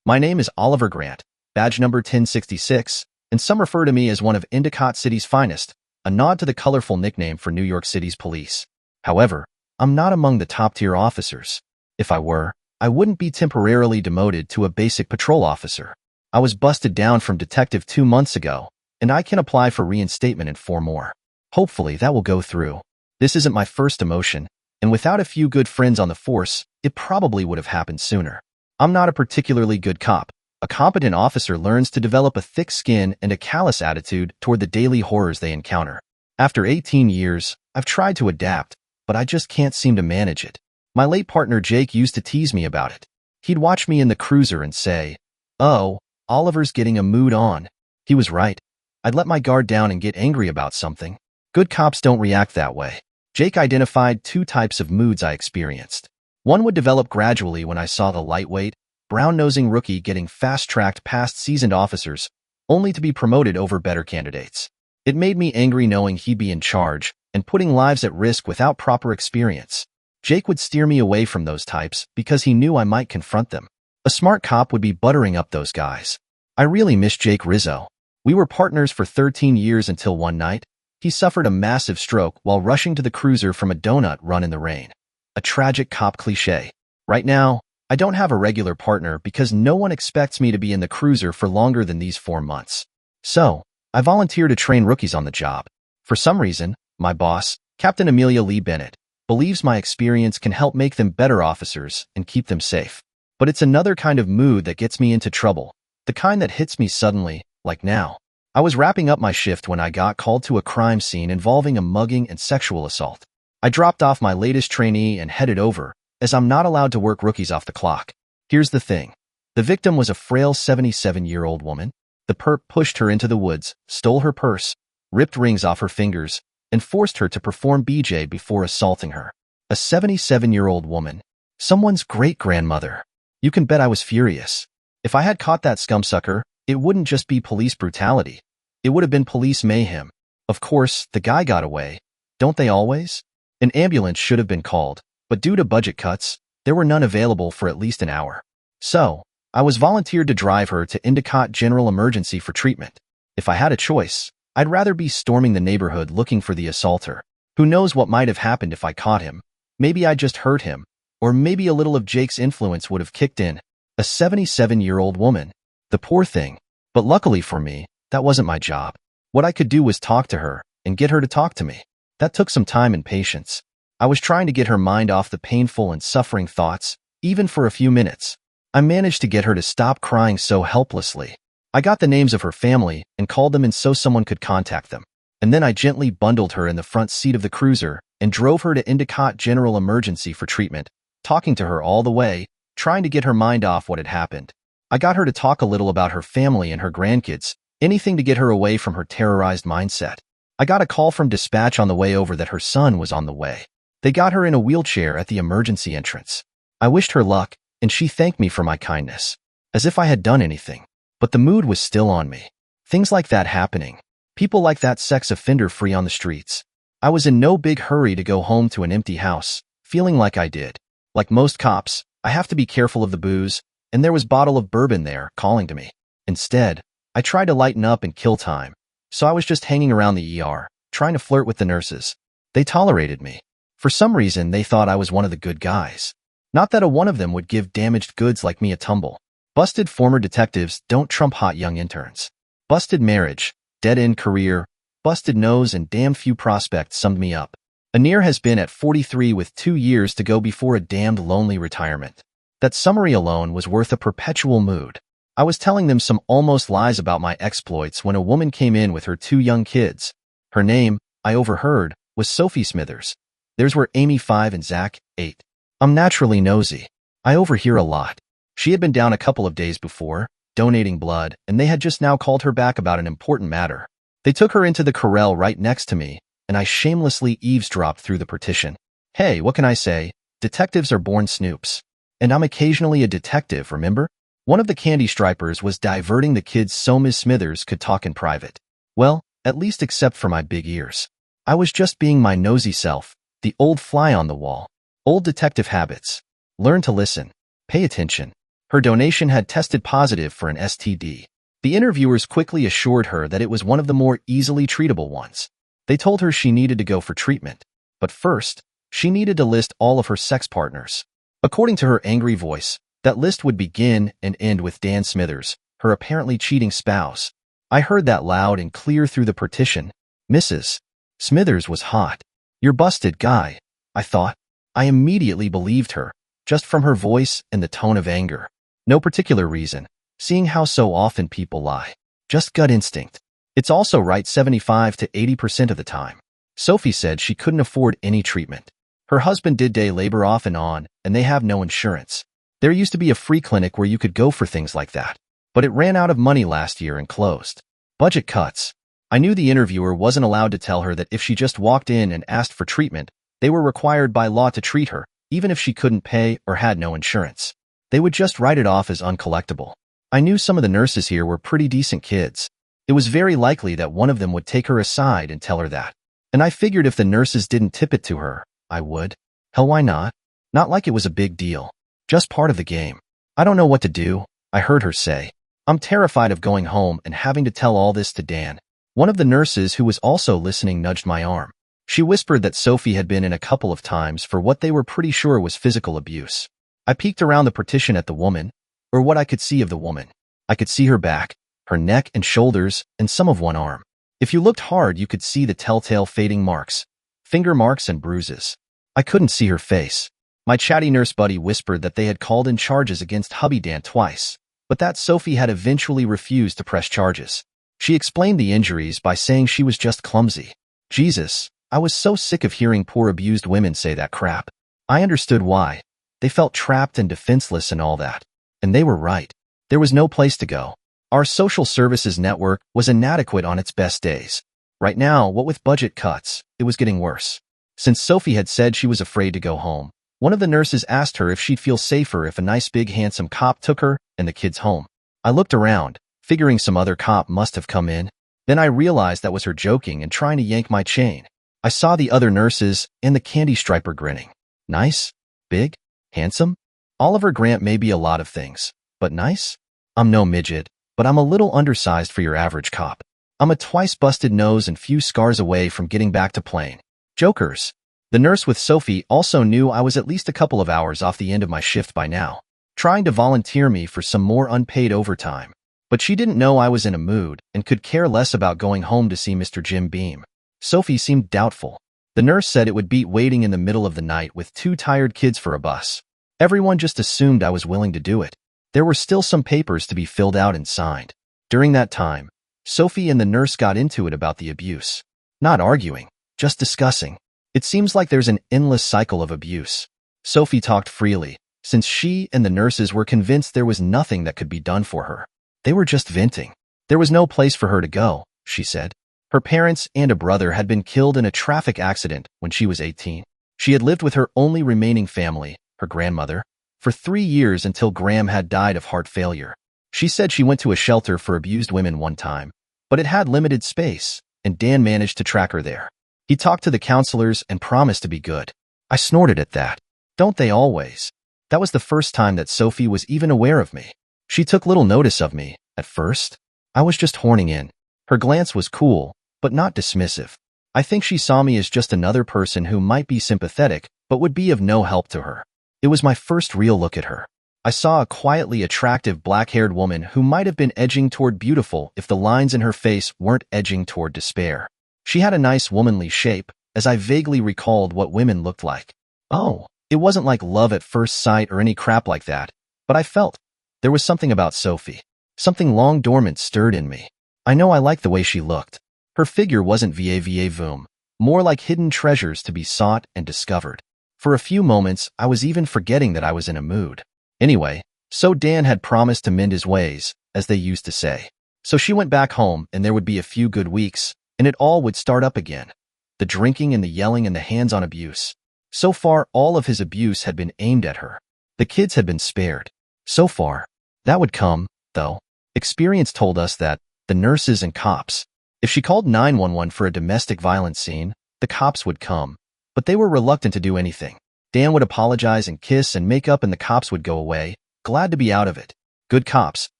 My name is Oliver Grant, badge number 1066, and some refer to me as one of Endicott City's finest, a nod to the colorful nickname for New York City's police. However, I'm not among the top-tier officers. If I were, I wouldn't be temporarily demoted to a basic patrol officer. I was busted down from detective 2 months ago, and I can apply for reinstatement in 4 more. Hopefully that will go through. This isn't my first demotion, and without a few good friends on the force, it probably would have happened sooner. I'm not a particularly good cop. A competent officer learns to develop a thick skin and a callous attitude toward the daily horrors they encounter. After 18 years, I've tried to adapt, but I just can't seem to manage it. My late partner Jake used to tease me about it. He'd watch me in the cruiser and say, "Oh, Oliver's getting a mood on." He was right. I'd let my guard down and get angry about something. Good cops don't react that way. Jake identified 2 types of moods I experienced. One would develop gradually when I saw the lightweight, brown-nosing rookie getting fast-tracked past seasoned officers, only to be promoted over better candidates. It made me angry knowing he'd be in charge and putting lives at risk without proper experience. Jake would steer me away from those types because he knew I might confront them. A smart cop would be buttering up those guys. I really miss Jake Rizzo. We were partners for 13 years until one night, he suffered a massive stroke while rushing to the cruiser from a donut run in the rain. A tragic cop cliché. Right now, I don't have a regular partner because no one expects me to be in the cruiser for longer than these 4 months. So, I volunteer to train rookies on the job. For some reason, my boss, Captain Amelia Lee Bennett, believes my experience can help make them better officers and keep them safe. But it's another kind of mood that gets me into trouble, the kind that hits me suddenly, like now. I was wrapping up my shift when I got called to a crime scene involving a mugging and sexual assault. I dropped off my latest trainee and headed over, as I'm not allowed to work rookies off the clock. Here's the thing. The victim was a frail 77-year-old woman. The perp pushed her into the woods, stole her purse, ripped rings off her fingers, and forced her to perform BJ before assaulting her. A 77-year-old woman. Someone's great-grandmother. You can bet I was furious. If I had caught that scumsucker, it wouldn't just be police brutality. It would have been police mayhem. Of course, the guy got away. Don't they always? An ambulance should have been called, but due to budget cuts, there were none available for at least an hour. So, I was volunteered to drive her to Endicott General Emergency for treatment. If I had a choice, I'd rather be storming the neighborhood looking for the assaulter. Who knows what might have happened if I caught him? Maybe I just hurt him, or maybe a little of Jake's influence would have kicked in. A 77-year-old woman. The poor thing. But luckily for me, that wasn't my job. What I could do was talk to her and get her to talk to me. That took some time and patience. I was trying to get her mind off the painful and suffering thoughts, even for a few minutes. I managed to get her to stop crying so helplessly. I got the names of her family and called them in so someone could contact them. And then I gently bundled her in the front seat of the cruiser and drove her to Endicott General Emergency for treatment, talking to her all the way, trying to get her mind off what had happened. I got her to talk a little about her family and her grandkids, anything to get her away from her terrorized mindset. I got a call from dispatch on the way over that her son was on the way. They got her in a wheelchair at the emergency entrance. I wished her luck, and she thanked me for my kindness, as if I had done anything. But the mood was still on me. Things like that happening. People like that sex offender free on the streets. I was in no big hurry to go home to an empty house, feeling like I did. Like most cops, I have to be careful of the booze, and there was a bottle of bourbon there, calling to me. Instead, I tried to lighten up and kill time, so I was just hanging around the ER, trying to flirt with the nurses. They tolerated me. For some reason, they thought I was one of the good guys. Not that a one of them would give damaged goods like me a tumble. Busted former detectives don't trump hot young interns. Busted marriage, dead-end career, busted nose, and damn few prospects summed me up. Anir has been at 43 with 2 years to go before a damned lonely retirement. That summary alone was worth a perpetual mood. I was telling them some almost lies about my exploits when a woman came in with her 2 young kids. Her name, I overheard, was Sophie Smithers. Theirs were Amy 5 and Zach 8. I'm naturally nosy. I overhear a lot. She had been down a couple of days before, donating blood, and they had just now called her back about an important matter. They took her into the corral right next to me, and I shamelessly eavesdropped through the partition. Hey, what can I say? Detectives are born snoops. And I'm occasionally a detective, remember? One of the candy stripers was diverting the kids so Ms. Smithers could talk in private. Well, at least except for my big ears. I was just being my nosy self, the old fly on the wall. Old detective habits. Learn to listen. Pay attention. Her donation had tested positive for an STD. The interviewers quickly assured her that it was one of the more easily treatable ones. They told her she needed to go for treatment, but first, she needed to list all of her sex partners. According to her angry voice, that list would begin and end with Dan Smithers, her apparently cheating spouse. I heard that loud and clear through the partition. Mrs. Smithers was hot. "You're busted, guy," I thought. I immediately believed her, just from her voice and the tone of anger. No particular reason, seeing how so often people lie. Just gut instinct. It's also right 75 to 80% of the time. Sophie said she couldn't afford any treatment. Her husband did day labor off and on, and they have no insurance. There used to be a free clinic where you could go for things like that, but it ran out of money last year and closed. Budget cuts. I knew the interviewer wasn't allowed to tell her that if she just walked in and asked for treatment, they were required by law to treat her, even if she couldn't pay or had no insurance. They would just write it off as uncollectible. I knew some of the nurses here were pretty decent kids. It was very likely that one of them would take her aside and tell her that. And I figured if the nurses didn't tip it to her, I would. Hell, why not? Not like it was a big deal. Just part of the game. "I don't know what to do," I heard her say. "I'm terrified of going home and having to tell all this to Dan." One of the nurses who was also listening nudged my arm. She whispered that Sophie had been in a couple of times for what they were pretty sure was physical abuse. I peeked around the partition at the woman, or what I could see of the woman. I could see her back, her neck and shoulders, and some of one arm. If you looked hard, you could see the telltale fading marks, finger marks and bruises. I couldn't see her face. My chatty nurse buddy whispered that they had called in charges against hubby Dan twice, but that Sophie had eventually refused to press charges. She explained the injuries by saying she was just clumsy. Jesus, I was so sick of hearing poor abused women say that crap. I understood why. They felt trapped and defenseless and all that. And they were right. There was no place to go. Our social services network was inadequate on its best days. Right now, what with budget cuts, it was getting worse. Since Sophie had said she was afraid to go home, one of the nurses asked her if she'd feel safer if a nice big handsome cop took her and the kids home. I looked around, figuring some other cop must have come in. Then I realized that was her joking and trying to yank my chain. I saw the other nurses and the candy striper grinning. Nice? Big? Handsome? Oliver Grant may be a lot of things, but nice? I'm no midget, but I'm a little undersized for your average cop. I'm a twice-busted nose and few scars away from getting back to playing. Jokers. The nurse with Sophie also knew I was at least a couple of hours off the end of my shift by now, trying to volunteer me for some more unpaid overtime. But she didn't know I was in a mood and could care less about going home to see Mr. Jim Beam. Sophie seemed doubtful. The nurse said it would beat waiting in the middle of the night with 2 tired kids for a bus. Everyone just assumed I was willing to do it. There were still some papers to be filled out and signed. During that time, Sophie and the nurse got into it about the abuse. Not arguing, just discussing. It seems like there's an endless cycle of abuse. Sophie talked freely, since she and the nurses were convinced there was nothing that could be done for her. They were just venting. There was no place for her to go, she said. Her parents and a brother had been killed in a traffic accident when she was 18. She had lived with her only remaining family, her grandmother, for 3 years until Graham had died of heart failure. She said she went to a shelter for abused women one time, but it had limited space, and Dan managed to track her there. He talked to the counselors and promised to be good. I snorted at that. Don't they always? That was the first time that Sophie was even aware of me. She took little notice of me, at first. I was just horning in. Her glance was cool, but not dismissive. I think she saw me as just another person who might be sympathetic, but would be of no help to her. It was my first real look at her. I saw a quietly attractive black-haired woman who might have been edging toward beautiful if the lines in her face weren't edging toward despair. She had a nice womanly shape, as I vaguely recalled what women looked like. Oh, it wasn't like love at first sight or any crap like that, but I felt there was something about Sophie. Something long dormant stirred in me. I know I liked the way she looked. Her figure wasn't va voom, more like hidden treasures to be sought and discovered. For a few moments, I was even forgetting that I was in a mood. Anyway, so Dan had promised to mend his ways, as they used to say. So she went back home, and there would be a few good weeks, and it all would start up again. The drinking and the yelling and the hands-on abuse. So far, all of his abuse had been aimed at her. The kids had been spared. So far. That would come, though. Experience told us that, the nurses and cops. If she called 911 for a domestic violence scene, the cops would come. But they were reluctant to do anything. Dan would apologize and kiss and make up and the cops would go away, glad to be out of it. Good cops,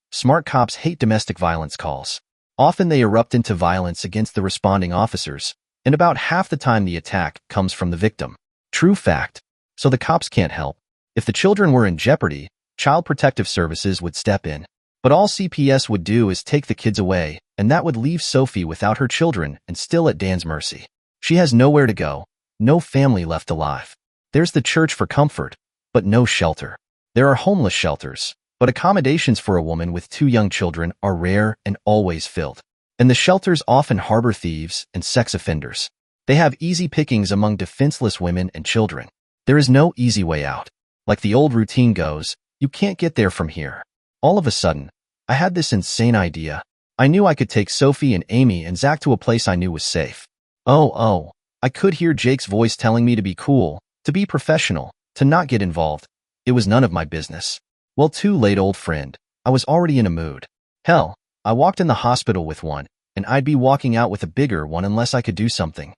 smart cops hate domestic violence calls. Often they erupt into violence against the responding officers, and about half the time the attack comes from the victim. True fact. So the cops can't help. If the children were in jeopardy, Child Protective Services would step in. But all CPS would do is take the kids away, and that would leave Sophie without her children and still at Dan's mercy. She has nowhere to go, no family left alive. There's the church for comfort, but no shelter. There are homeless shelters, but accommodations for a woman with 2 young children are rare and always filled. And the shelters often harbor thieves and sex offenders. They have easy pickings among defenseless women and children. There is no easy way out. Like the old routine goes, you can't get there from here. All of a sudden, I had this insane idea. I knew I could take Sophie and Amy and Zach to a place I knew was safe. I could hear Jake's voice telling me to be cool, to be professional, to not get involved. It was none of my business. Well, too late, old friend. I was already in a mood. Hell, I walked in the hospital with one, and I'd be walking out with a bigger one unless I could do something.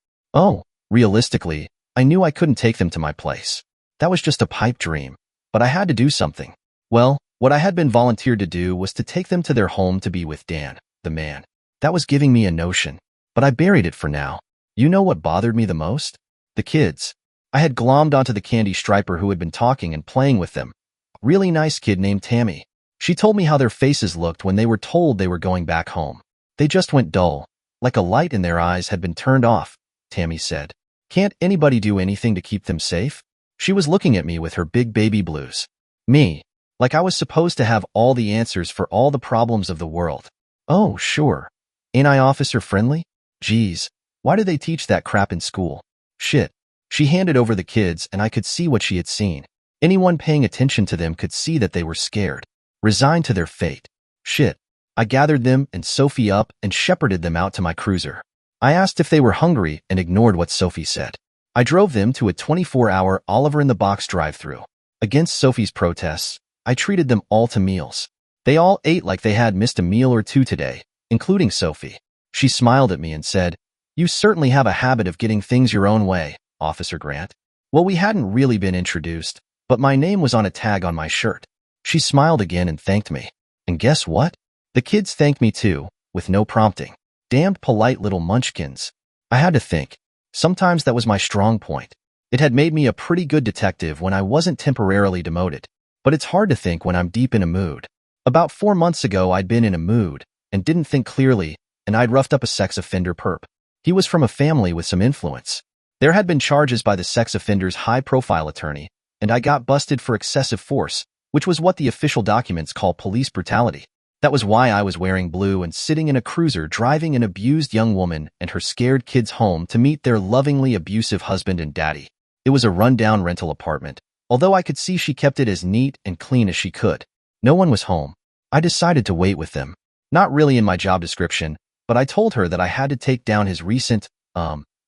Realistically, I knew I couldn't take them to my place. That was just a pipe dream, but I had to do something. Well, what I had been volunteered to do was to take them to their home to be with Dan, the man. That was giving me a notion, but I buried it for now. You know what bothered me the most? The kids. I had glommed onto the candy striper who had been talking and playing with them. A really nice kid named Tammy. She told me how their faces looked when they were told they were going back home. They just went dull, like a light in their eyes had been turned off, Tammy said. Can't anybody do anything to keep them safe? She was looking at me with her big baby blues. Me, like I was supposed to have all the answers for all the problems of the world. Oh, sure. Ain't I officer friendly? Geez, why do they teach that crap in school? Shit. She handed over the kids and I could see what she had seen. Anyone paying attention to them could see that they were scared, resigned to their fate. Shit. I gathered them and Sophie up and shepherded them out to my cruiser. I asked if they were hungry and ignored what Sophie said. I drove them to a 24-hour Oliver-in-the-Box drive-thru. Against Sophie's protests, I treated them all to meals. They all ate like they had missed a meal or two today, including Sophie. She smiled at me and said, "You certainly have a habit of getting things your own way, Officer Grant." Well, we hadn't really been introduced, but my name was on a tag on my shirt. She smiled again and thanked me. And guess what? The kids thanked me too, with no prompting. Damned polite little munchkins. I had to think. Sometimes that was my strong point. It had made me a pretty good detective when I wasn't temporarily demoted. But it's hard to think when I'm deep in a mood. About 4 months ago, I'd been in a mood and didn't think clearly, and I'd roughed up a sex offender perp. He was from a family with some influence. There had been charges by the sex offender's high-profile attorney, and I got busted for excessive force, which was what the official documents call police brutality. That was why I was wearing blue and sitting in a cruiser driving an abused young woman and her scared kids home to meet their lovingly abusive husband and daddy. It was a rundown rental apartment, although I could see she kept it as neat and clean as she could. No one was home. I decided to wait with them. Not really in my job description, but I told her that I had to take down his recent,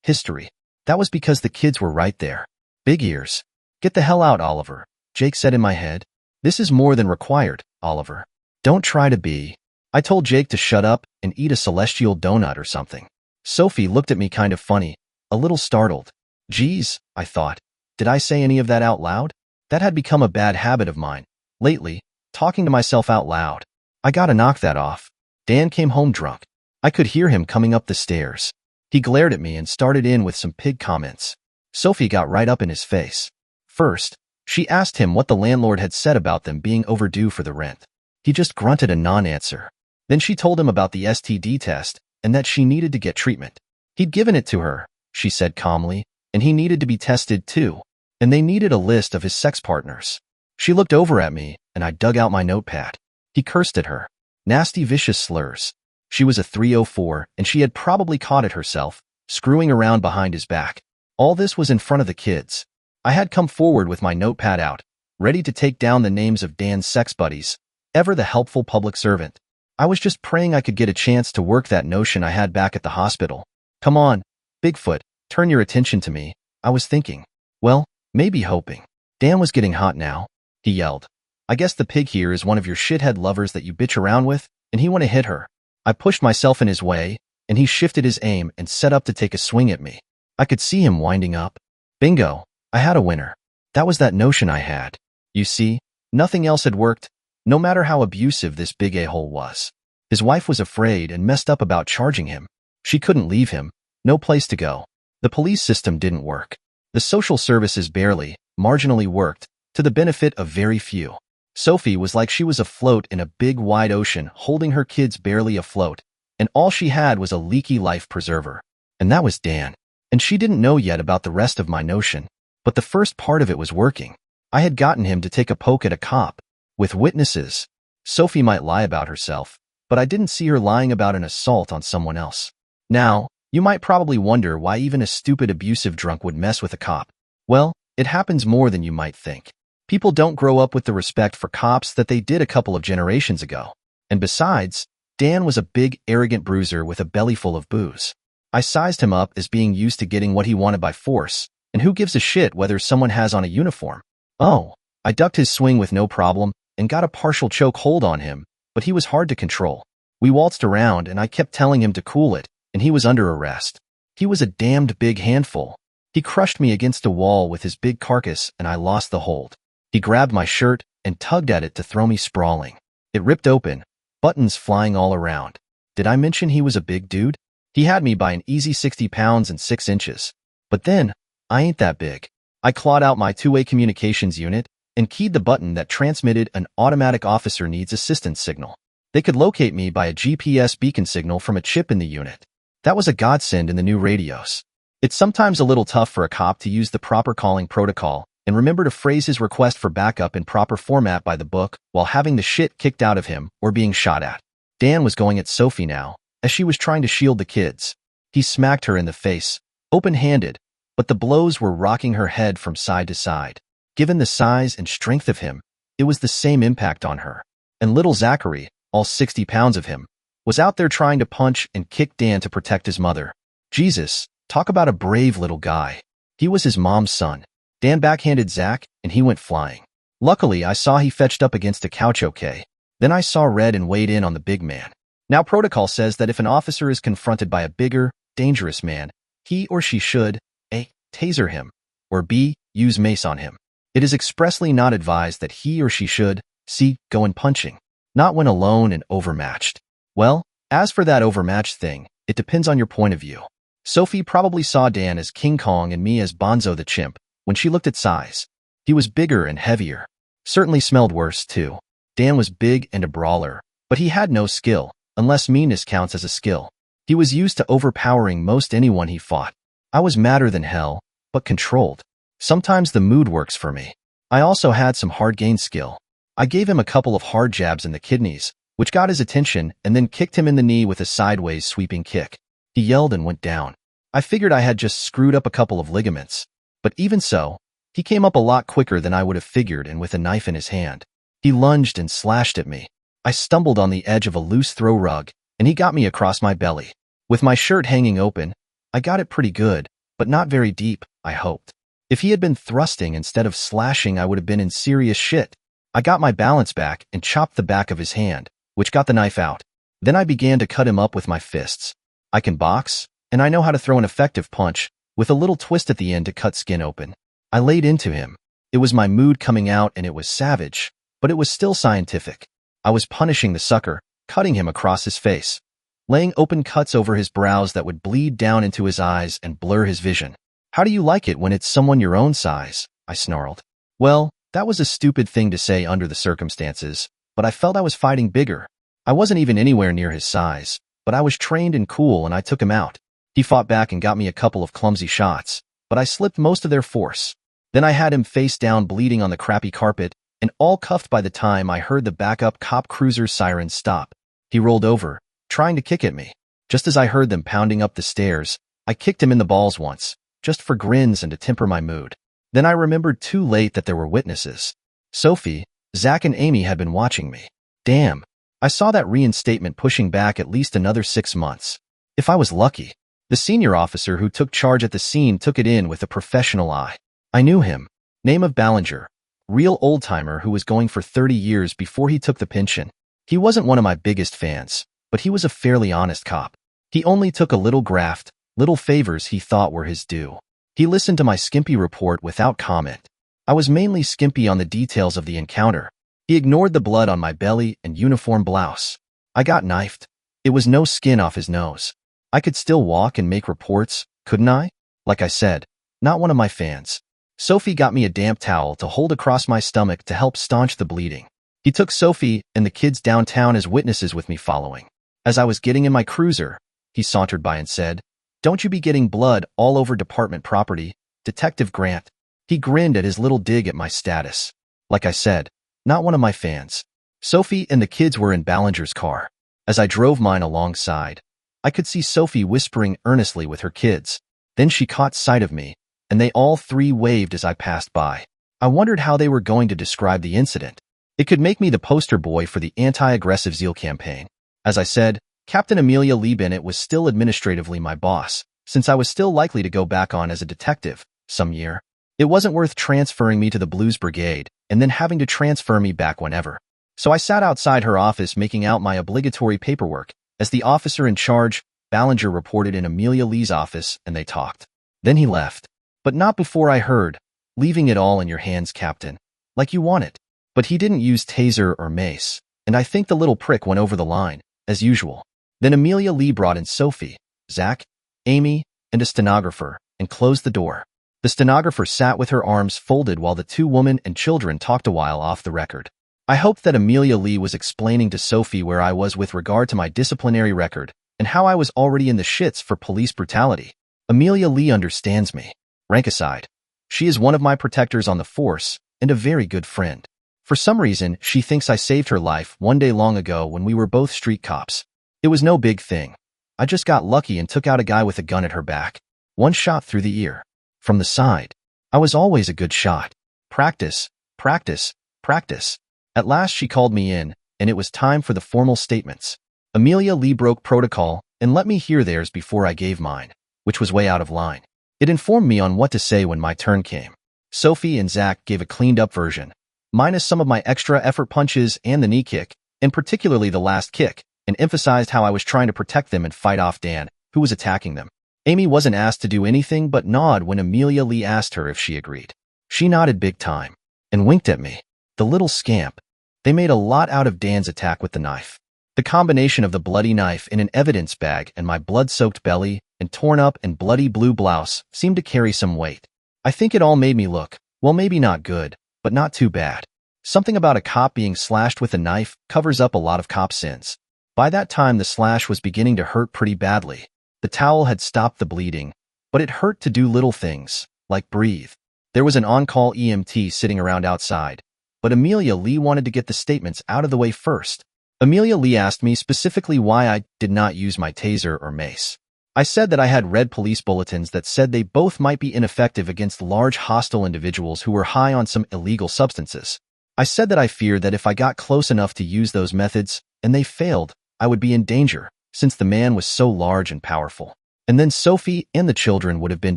history. That was because the kids were right there. Big ears. Get the hell out, Oliver, Jake said in my head. This is more than required, Oliver. Don't try to be. I told Jake to shut up and eat a celestial donut or something. Sophie looked at me kind of funny, a little startled. Geez, I thought. Did I say any of that out loud? That had become a bad habit of mine. Lately, talking to myself out loud. I gotta knock that off. Dan came home drunk. I could hear him coming up the stairs. He glared at me and started in with some pig comments. Sophie got right up in his face. First, she asked him what the landlord had said about them being overdue for the rent. He just grunted a non-answer. Then she told him about the STD test and that she needed to get treatment. He'd given it to her, she said calmly, and he needed to be tested too, and they needed a list of his sex partners. She looked over at me, and I dug out my notepad. He cursed at her. Nasty, vicious slurs. She was a 304, and she had probably caught it herself, screwing around behind his back. All this was in front of the kids. I had come forward with my notepad out, ready to take down the names of Dan's sex buddies, ever the helpful public servant. I was just praying I could get a chance to work that notion I had back at the hospital. Come on, Bigfoot, turn your attention to me, I was thinking. Well, maybe hoping. Dan was getting hot now, he yelled. I guess the pig here is one of your shithead lovers that you bitch around with, and he want to hit her. I pushed myself in his way, and he shifted his aim and set up to take a swing at me. I could see him winding up. Bingo, I had a winner. That was that notion I had. You see, Nothing else had worked, no matter how abusive this big a-hole was. His wife was afraid and messed up about charging him. She couldn't leave him, no place to go. The police system didn't work. The social services barely, marginally worked, to the benefit of very few. Sophie was like she was afloat in a big wide ocean, holding her kids barely afloat, and all she had was a leaky life preserver. And that was Dan. And she didn't know yet about the rest of my notion. But the first part of it was working. I had gotten him to take a poke at a cop. With witnesses. Sophie might lie about herself, but I didn't see her lying about an assault on someone else. Now, you might probably wonder why even a stupid abusive drunk would mess with a cop. Well, it happens more than you might think. People don't grow up with the respect for cops that they did a couple of generations ago. And besides, Dan was a big, arrogant bruiser with a belly full of booze. I sized him up as being used to getting what he wanted by force, and who gives a shit whether someone has on a uniform? Oh, I ducked his swing with no problem and got a partial choke hold on him, but he was hard to control. We waltzed around and I kept telling him to cool it, and he was under arrest. He was a damned big handful. He crushed me against a wall with his big carcass and I lost the hold. He grabbed my shirt and tugged at it to throw me sprawling. It ripped open, buttons flying all around. Did I mention he was a big dude? He had me by an easy 60 pounds and 6 inches. But then, I ain't that big. I clawed out my two-way communications unit and keyed the button that transmitted an automatic officer needs assistance signal. They could locate me by a GPS beacon signal from a chip in the unit. That was a godsend in the new radios. It's sometimes a little tough for a cop to use the proper calling protocol and remember to phrase his request for backup in proper format by the book while having the shit kicked out of him or being shot at. Dan was going at Sophie now, as she was trying to shield the kids. He smacked her in the face, open-handed, but the blows were rocking her head from side to side. Given the size and strength of him, it was the same impact on her. And little Zachary, all 60 pounds of him, was out there trying to punch and kick Dan to protect his mother. Jesus, talk about a brave little guy. He was his mom's son. Dan backhanded Zach, and he went flying. Luckily, I saw he fetched up against a couch okay. Then I saw red and weighed in on the big man. Now protocol says that if an officer is confronted by a bigger, dangerous man, he or she should A. Taser him, or B. Use mace on him. It is expressly not advised that he or she should C. Go in punching. Not when alone and overmatched. Well, as for that overmatched thing, it depends on your point of view. Sophie probably saw Dan as King Kong and me as Bonzo the chimp when she looked at size. He was bigger and heavier. Certainly smelled worse, too. Dan was big and a brawler, but he had no skill, unless meanness counts as a skill. He was used to overpowering most anyone he fought. I was madder than hell, but controlled. Sometimes the mood works for me. I also had some hard gain skill. I gave him a couple of hard jabs in the kidneys, which got his attention, and then kicked him in the knee with a sideways sweeping kick. He yelled and went down. I figured I had just screwed up a couple of ligaments. But even so, he came up a lot quicker than I would have figured and with a knife in his hand. He lunged and slashed at me. I stumbled on the edge of a loose throw rug, and he got me across my belly. With my shirt hanging open, I got it pretty good, but not very deep, I hoped. If he had been thrusting instead of slashing, I would have been in serious shit. I got my balance back and chopped the back of his hand, which got the knife out. Then I began to cut him up with my fists. I can box, and I know how to throw an effective punch, with a little twist at the end to cut skin open. I laid into him. It was my mood coming out and it was savage, but it was still scientific. I was punishing the sucker, cutting him across his face, laying open cuts over his brows that would bleed down into his eyes and blur his vision. How do you like it when it's someone your own size? I snarled. Well, that was a stupid thing to say under the circumstances, but I felt I was fighting bigger. I wasn't even anywhere near his size, but I was trained and cool and I took him out. He fought back and got me a couple of clumsy shots, but I slipped most of their force. Then I had him face down bleeding on the crappy carpet, and all cuffed by the time I heard the backup cop cruiser's sirens stop. He rolled over, trying to kick at me. Just as I heard them pounding up the stairs, I kicked him in the balls once, just for grins and to temper my mood. Then I remembered too late that there were witnesses. Sophie, Zach and Amy had been watching me. Damn, I saw that reinstatement pushing back at least another 6 months. If I was lucky. The senior officer who took charge at the scene took it in with a professional eye. I knew him. Name of Ballinger. Real old-timer who was going for 30 years before he took the pension. He wasn't one of my biggest fans, but he was a fairly honest cop. He only took a little graft, little favors he thought were his due. He listened to my skimpy report without comment. I was mainly skimpy on the details of the encounter, He ignored the blood on my belly and uniform blouse. I got knifed. It was no skin off his nose. I could still walk and make reports, couldn't I? Like I said, not one of my fans. Sophie got me a damp towel to hold across my stomach to help staunch the bleeding. He took Sophie and the kids downtown as witnesses with me following. As I was getting in my cruiser, he sauntered by and said, "Don't you be getting blood all over department property, Detective Grant." He grinned at his little dig at my status. Like I said, not one of my fans. Sophie and the kids were in Ballinger's car. As I drove mine alongside, I could see Sophie whispering earnestly with her kids. Then she caught sight of me, and they all three waved as I passed by. I wondered how they were going to describe the incident. It could make me the poster boy for the anti-aggressive zeal campaign. As I said, Captain Amelia Lee Bennett was still administratively my boss, since I was still likely to go back on as a detective some year. It wasn't worth transferring me to the Blues Brigade and then having to transfer me back whenever. So I sat outside her office making out my obligatory paperwork as the officer in charge, Ballinger, reported in Amelia Lee's office, and they talked. Then he left. But not before I heard, "Leaving it all in your hands, Captain. Like you want it." But he didn't use taser or mace, and I think the little prick went over the line, as usual. Then Amelia Lee brought in Sophie, Zach, Amy, and a stenographer, and closed the door. The stenographer sat with her arms folded while the two women and children talked a while off the record. I hoped that Amelia Lee was explaining to Sophie where I was with regard to my disciplinary record and how I was already in the shits for police brutality. Amelia Lee understands me. Rank aside, she is one of my protectors on the force and a very good friend. For some reason, she thinks I saved her life one day long ago when we were both street cops. It was no big thing. I just got lucky and took out a guy with a gun at her back. One shot through the ear. From the side. I was always a good shot. Practice, practice, practice. At last she called me in, and it was time for the formal statements. Amelia Lee broke protocol and let me hear theirs before I gave mine, which was way out of line. It informed me on what to say when my turn came. Sophie and Zach gave a cleaned-up version, minus some of my extra effort punches and the knee kick, and particularly the last kick, and emphasized how I was trying to protect them and fight off Dan, who was attacking them. Amy wasn't asked to do anything but nod when Amelia Lee asked her if she agreed. She nodded big time, and winked at me. The little scamp. They made a lot out of Dan's attack with the knife. The combination of the bloody knife in an evidence bag and my blood-soaked belly and torn up and bloody blue blouse seemed to carry some weight. I think it all made me look, well, maybe not good, but not too bad. Something about a cop being slashed with a knife covers up a lot of cop sins. By that time, the slash was beginning to hurt pretty badly. The towel had stopped the bleeding, but it hurt to do little things, like breathe. There was an on-call EMT sitting around outside, but Amelia Lee wanted to get the statements out of the way first. Amelia Lee asked me specifically why I did not use my taser or mace. I said that I had read police bulletins that said they both might be ineffective against large hostile individuals who were high on some illegal substances. I said that I feared that if I got close enough to use those methods, and they failed, I would be in danger, since the man was so large and powerful. And then Sophie and the children would have been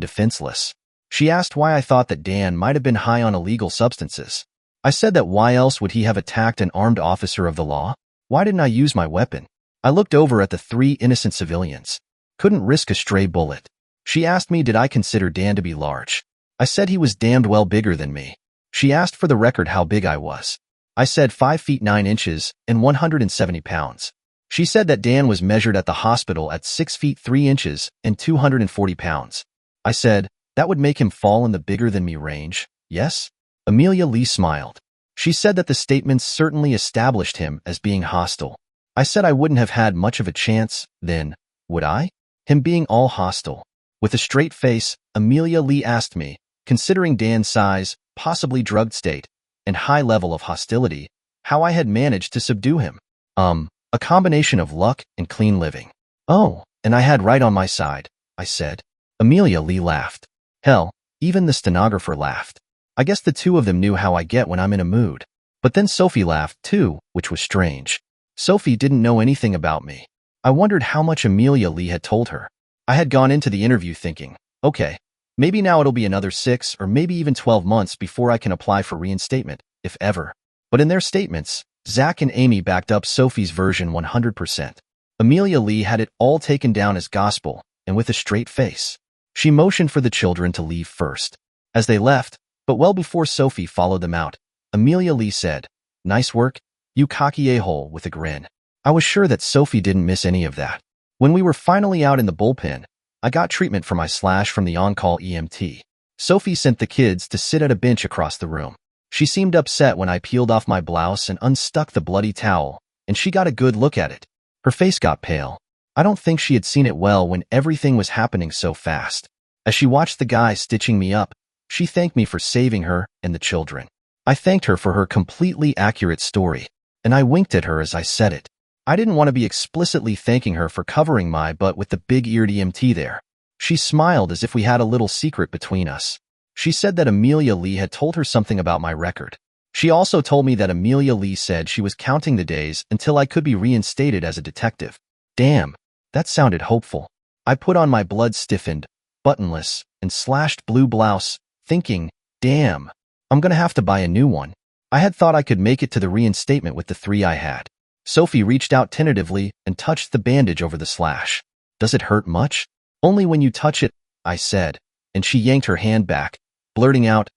defenseless. She asked why I thought that Dan might have been high on illegal substances. I said that why else would he have attacked an armed officer of the law? Why didn't I use my weapon? I looked over at the three innocent civilians. Couldn't risk a stray bullet. She asked me did I consider Dan to be large. I said he was damned well bigger than me. She asked for the record how big I was. I said 5 feet 9 inches and 170 pounds. She said that Dan was measured at the hospital at 6 feet 3 inches and 240 pounds. I said, that would make him fall in the bigger than me range, yes? Amelia Lee smiled. She said that the statements certainly established him as being hostile. I said I wouldn't have had much of a chance, then, would I? Him being all hostile. With a straight face, Amelia Lee asked me, considering Dan's size, possibly drugged state, and high level of hostility, how I had managed to subdue him. A combination of luck and clean living. Oh, and I had right on my side, I said. Amelia Lee laughed. Hell, even the stenographer laughed. I guess the two of them knew how I get when I'm in a mood. But then Sophie laughed too, which was strange. Sophie didn't know anything about me. I wondered how much Amelia Lee had told her. I had gone into the interview thinking, okay, maybe now it'll be another 6 or maybe even 12 months before I can apply for reinstatement, if ever. But in their statements, Zach and Amy backed up Sophie's version 100%. Amelia Lee had it all taken down as gospel, and with a straight face. She motioned for the children to leave first. As they left, but well before Sophie followed them out, Amelia Lee said, Nice work, you cocky a-hole, with a grin. I was sure that Sophie didn't miss any of that. When we were finally out in the bullpen, I got treatment for my slash from the on-call EMT. Sophie sent the kids to sit at a bench across the room. She seemed upset when I peeled off my blouse and unstuck the bloody towel, and she got a good look at it. Her face got pale. I don't think she had seen it well when everything was happening so fast. As she watched the guy stitching me up, she thanked me for saving her and the children. I thanked her for her completely accurate story, and I winked at her as I said it. I didn't want to be explicitly thanking her for covering my butt with the big-eared EMT there. She smiled as if we had a little secret between us. She said that Amelia Lee had told her something about my record. She also told me that Amelia Lee said she was counting the days until I could be reinstated as a detective. Damn, that sounded hopeful. I put on my blood-stiffened, buttonless, and slashed blue blouse, thinking, damn, I'm gonna have to buy a new one. I had thought I could make it to the reinstatement with the 3 I had. Sophie reached out tentatively and touched the bandage over the slash. Does it hurt much? Only when you touch it, I said, and she yanked her hand back, blurting out,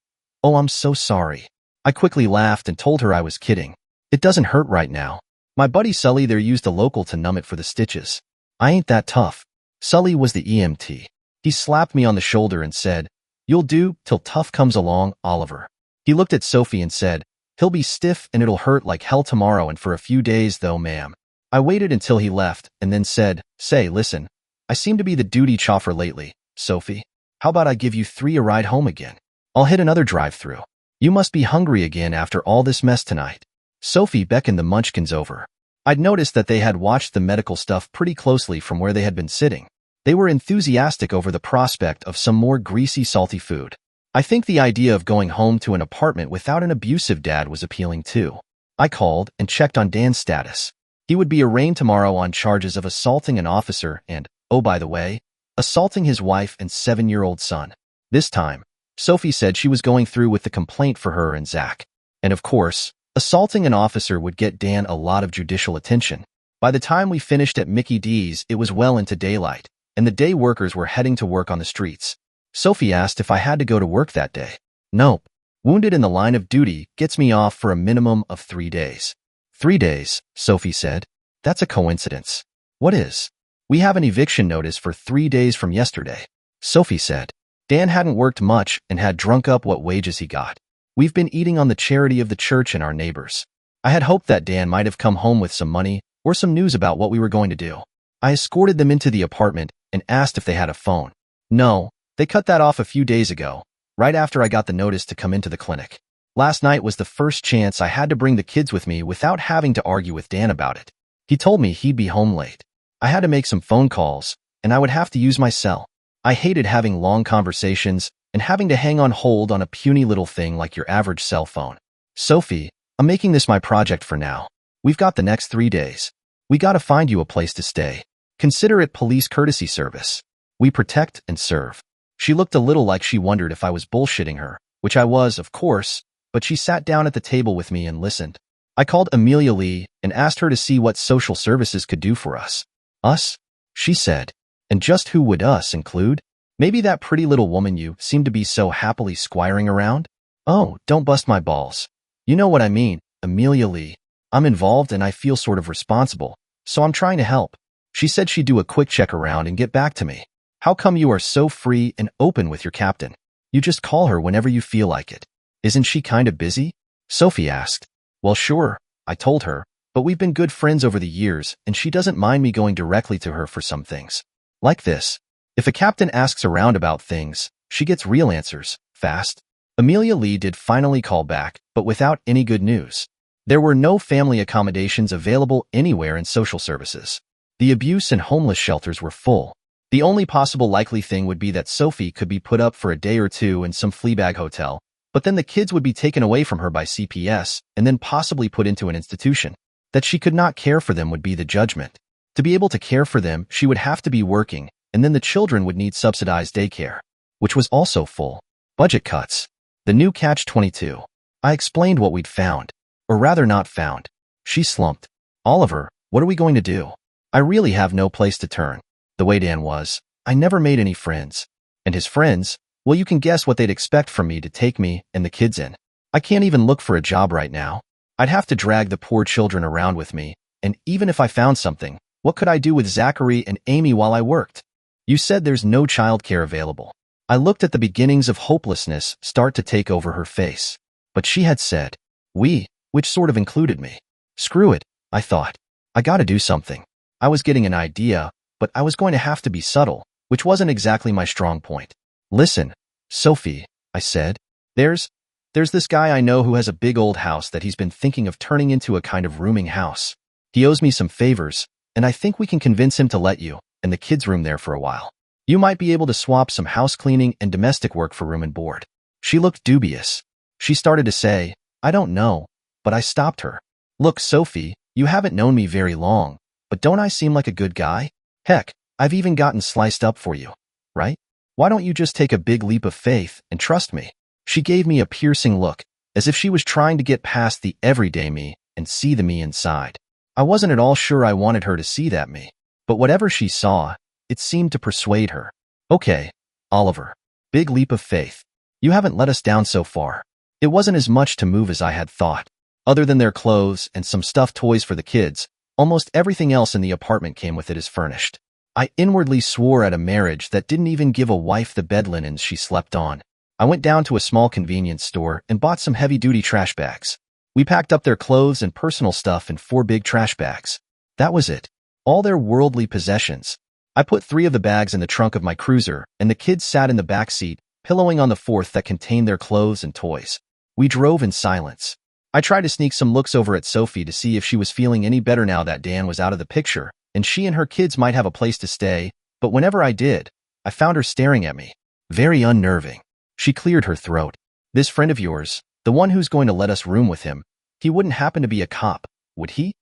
oh, I'm so sorry. I quickly laughed and told her I was kidding. It doesn't hurt right now. My buddy Sully there used a local to numb it for the stitches. I ain't that tough. Sully was the EMT. He slapped me on the shoulder and said, you'll do till tough comes along, Oliver. He looked at Sophie and said, he'll be stiff and it'll hurt like hell tomorrow and for a few days though, ma'am. I waited until he left and then said, say, listen, I seem to be the duty chauffeur lately, Sophie. How about I give you 3 a ride home again? I'll hit another drive-through. You must be hungry again after all this mess tonight. Sophie beckoned the munchkins over. I'd noticed that they had watched the medical stuff pretty closely from where they had been sitting. They were enthusiastic over the prospect of some more greasy, salty food. I think the idea of going home to an apartment without an abusive dad was appealing too. I called and checked on Dan's status. He would be arraigned tomorrow on charges of assaulting an officer and, oh by the way, assaulting his wife and 7-year-old son. This time, Sophie said she was going through with the complaint for her and Zach. And of course, assaulting an officer would get Dan a lot of judicial attention. By the time we finished at Mickey D's, it was well into daylight, and the day workers were heading to work on the streets. Sophie asked if I had to go to work that day. Nope. Wounded in the line of duty gets me off for a minimum of 3 days. 3 days, Sophie said. That's a coincidence. What is? We have an eviction notice for 3 days from yesterday, Sophie said. Dan hadn't worked much and had drunk up what wages he got. We've been eating on the charity of the church and our neighbors. I had hoped that Dan might have come home with some money or some news about what we were going to do. I escorted them into the apartment and asked if they had a phone. No. They cut that off a few days ago, right after I got the notice to come into the clinic. Last night was the first chance I had to bring the kids with me without having to argue with Dan about it. He told me he'd be home late. I had to make some phone calls, and I would have to use my cell. I hated having long conversations and having to hang on hold on a puny little thing like your average cell phone. Sophie, I'm making this my project for now. We've got the next 3 days. We gotta find you a place to stay. Consider it police courtesy service. We protect and serve. She looked a little like she wondered if I was bullshitting her, which I was, of course, but she sat down at the table with me and listened. I called Amelia Lee and asked her to see what social services could do for us. Us? She said. And just who would us include? Maybe that pretty little woman you seem to be so happily squiring around? Oh, don't bust my balls. You know what I mean, Amelia Lee. I'm involved and I feel sort of responsible, so I'm trying to help. She said she'd do a quick check around and get back to me. How come you are so free and open with your captain? You just call her whenever you feel like it. Isn't she kind of busy? Sophie asked. Well, sure, I told her, but we've been good friends over the years and she doesn't mind me going directly to her for some things. Like this. If a captain asks around about things, she gets real answers, fast. Amelia Lee did finally call back, but without any good news. There were no family accommodations available anywhere in social services. The abuse and homeless shelters were full. The only possible likely thing would be that Sophie could be put up for a day or two in some fleabag hotel, but then the kids would be taken away from her by CPS and then possibly put into an institution. That she could not care for them would be the judgment. To be able to care for them, she would have to be working, and then the children would need subsidized daycare, which was also full. Budget cuts. The new catch-22. I explained what we'd found. Or rather not found. She slumped. Oliver, what are we going to do? I really have no place to turn. The way Dan was, I never made any friends. And his friends, well, you can guess what they'd expect from me to take me and the kids in. I can't even look for a job right now. I'd have to drag the poor children around with me, and even if I found something, what could I do with Zachary and Amy while I worked? You said there's no childcare available. I looked at the beginnings of hopelessness start to take over her face. But she had said, we, which sort of included me. Screw it, I thought. I gotta do something. I was getting an idea, but I was going to have to be subtle, which wasn't exactly my strong point. Listen, Sophie, I said, there's this guy I know who has a big old house that he's been thinking of turning into a kind of rooming house. He owes me some favors, and I think we can convince him to let you and the kids room there for a while. You might be able to swap some house cleaning and domestic work for room and board. She looked dubious. She started to say, I don't know, but I stopped her. Look, Sophie, you haven't known me very long, but don't I seem like a good guy? Heck, I've even gotten sliced up for you, right? Why don't you just take a big leap of faith and trust me? She gave me a piercing look, as if she was trying to get past the everyday me and see the me inside. I wasn't at all sure I wanted her to see that me, but whatever she saw, it seemed to persuade her. Okay, Oliver, big leap of faith. You haven't let us down so far. It wasn't as much to move as I had thought. Other than their clothes and some stuffed toys for the kids, almost everything else in the apartment came with it as furnished. I inwardly swore at a marriage that didn't even give a wife the bed linens she slept on. I went down to a small convenience store and bought some heavy-duty trash bags. We packed up their clothes and personal stuff in 4 big trash bags. That was it. All their worldly possessions. I put 3 of the bags in the trunk of my cruiser, and the kids sat in the back seat, pillowing on the 4th that contained their clothes and toys. We drove in silence. I tried to sneak some looks over at Sophie to see if she was feeling any better now that Dan was out of the picture, and she and her kids might have a place to stay, but whenever I did, I found her staring at me. Very unnerving. She cleared her throat. This friend of yours, the one who's going to let us room with him, he wouldn't happen to be a cop, would he?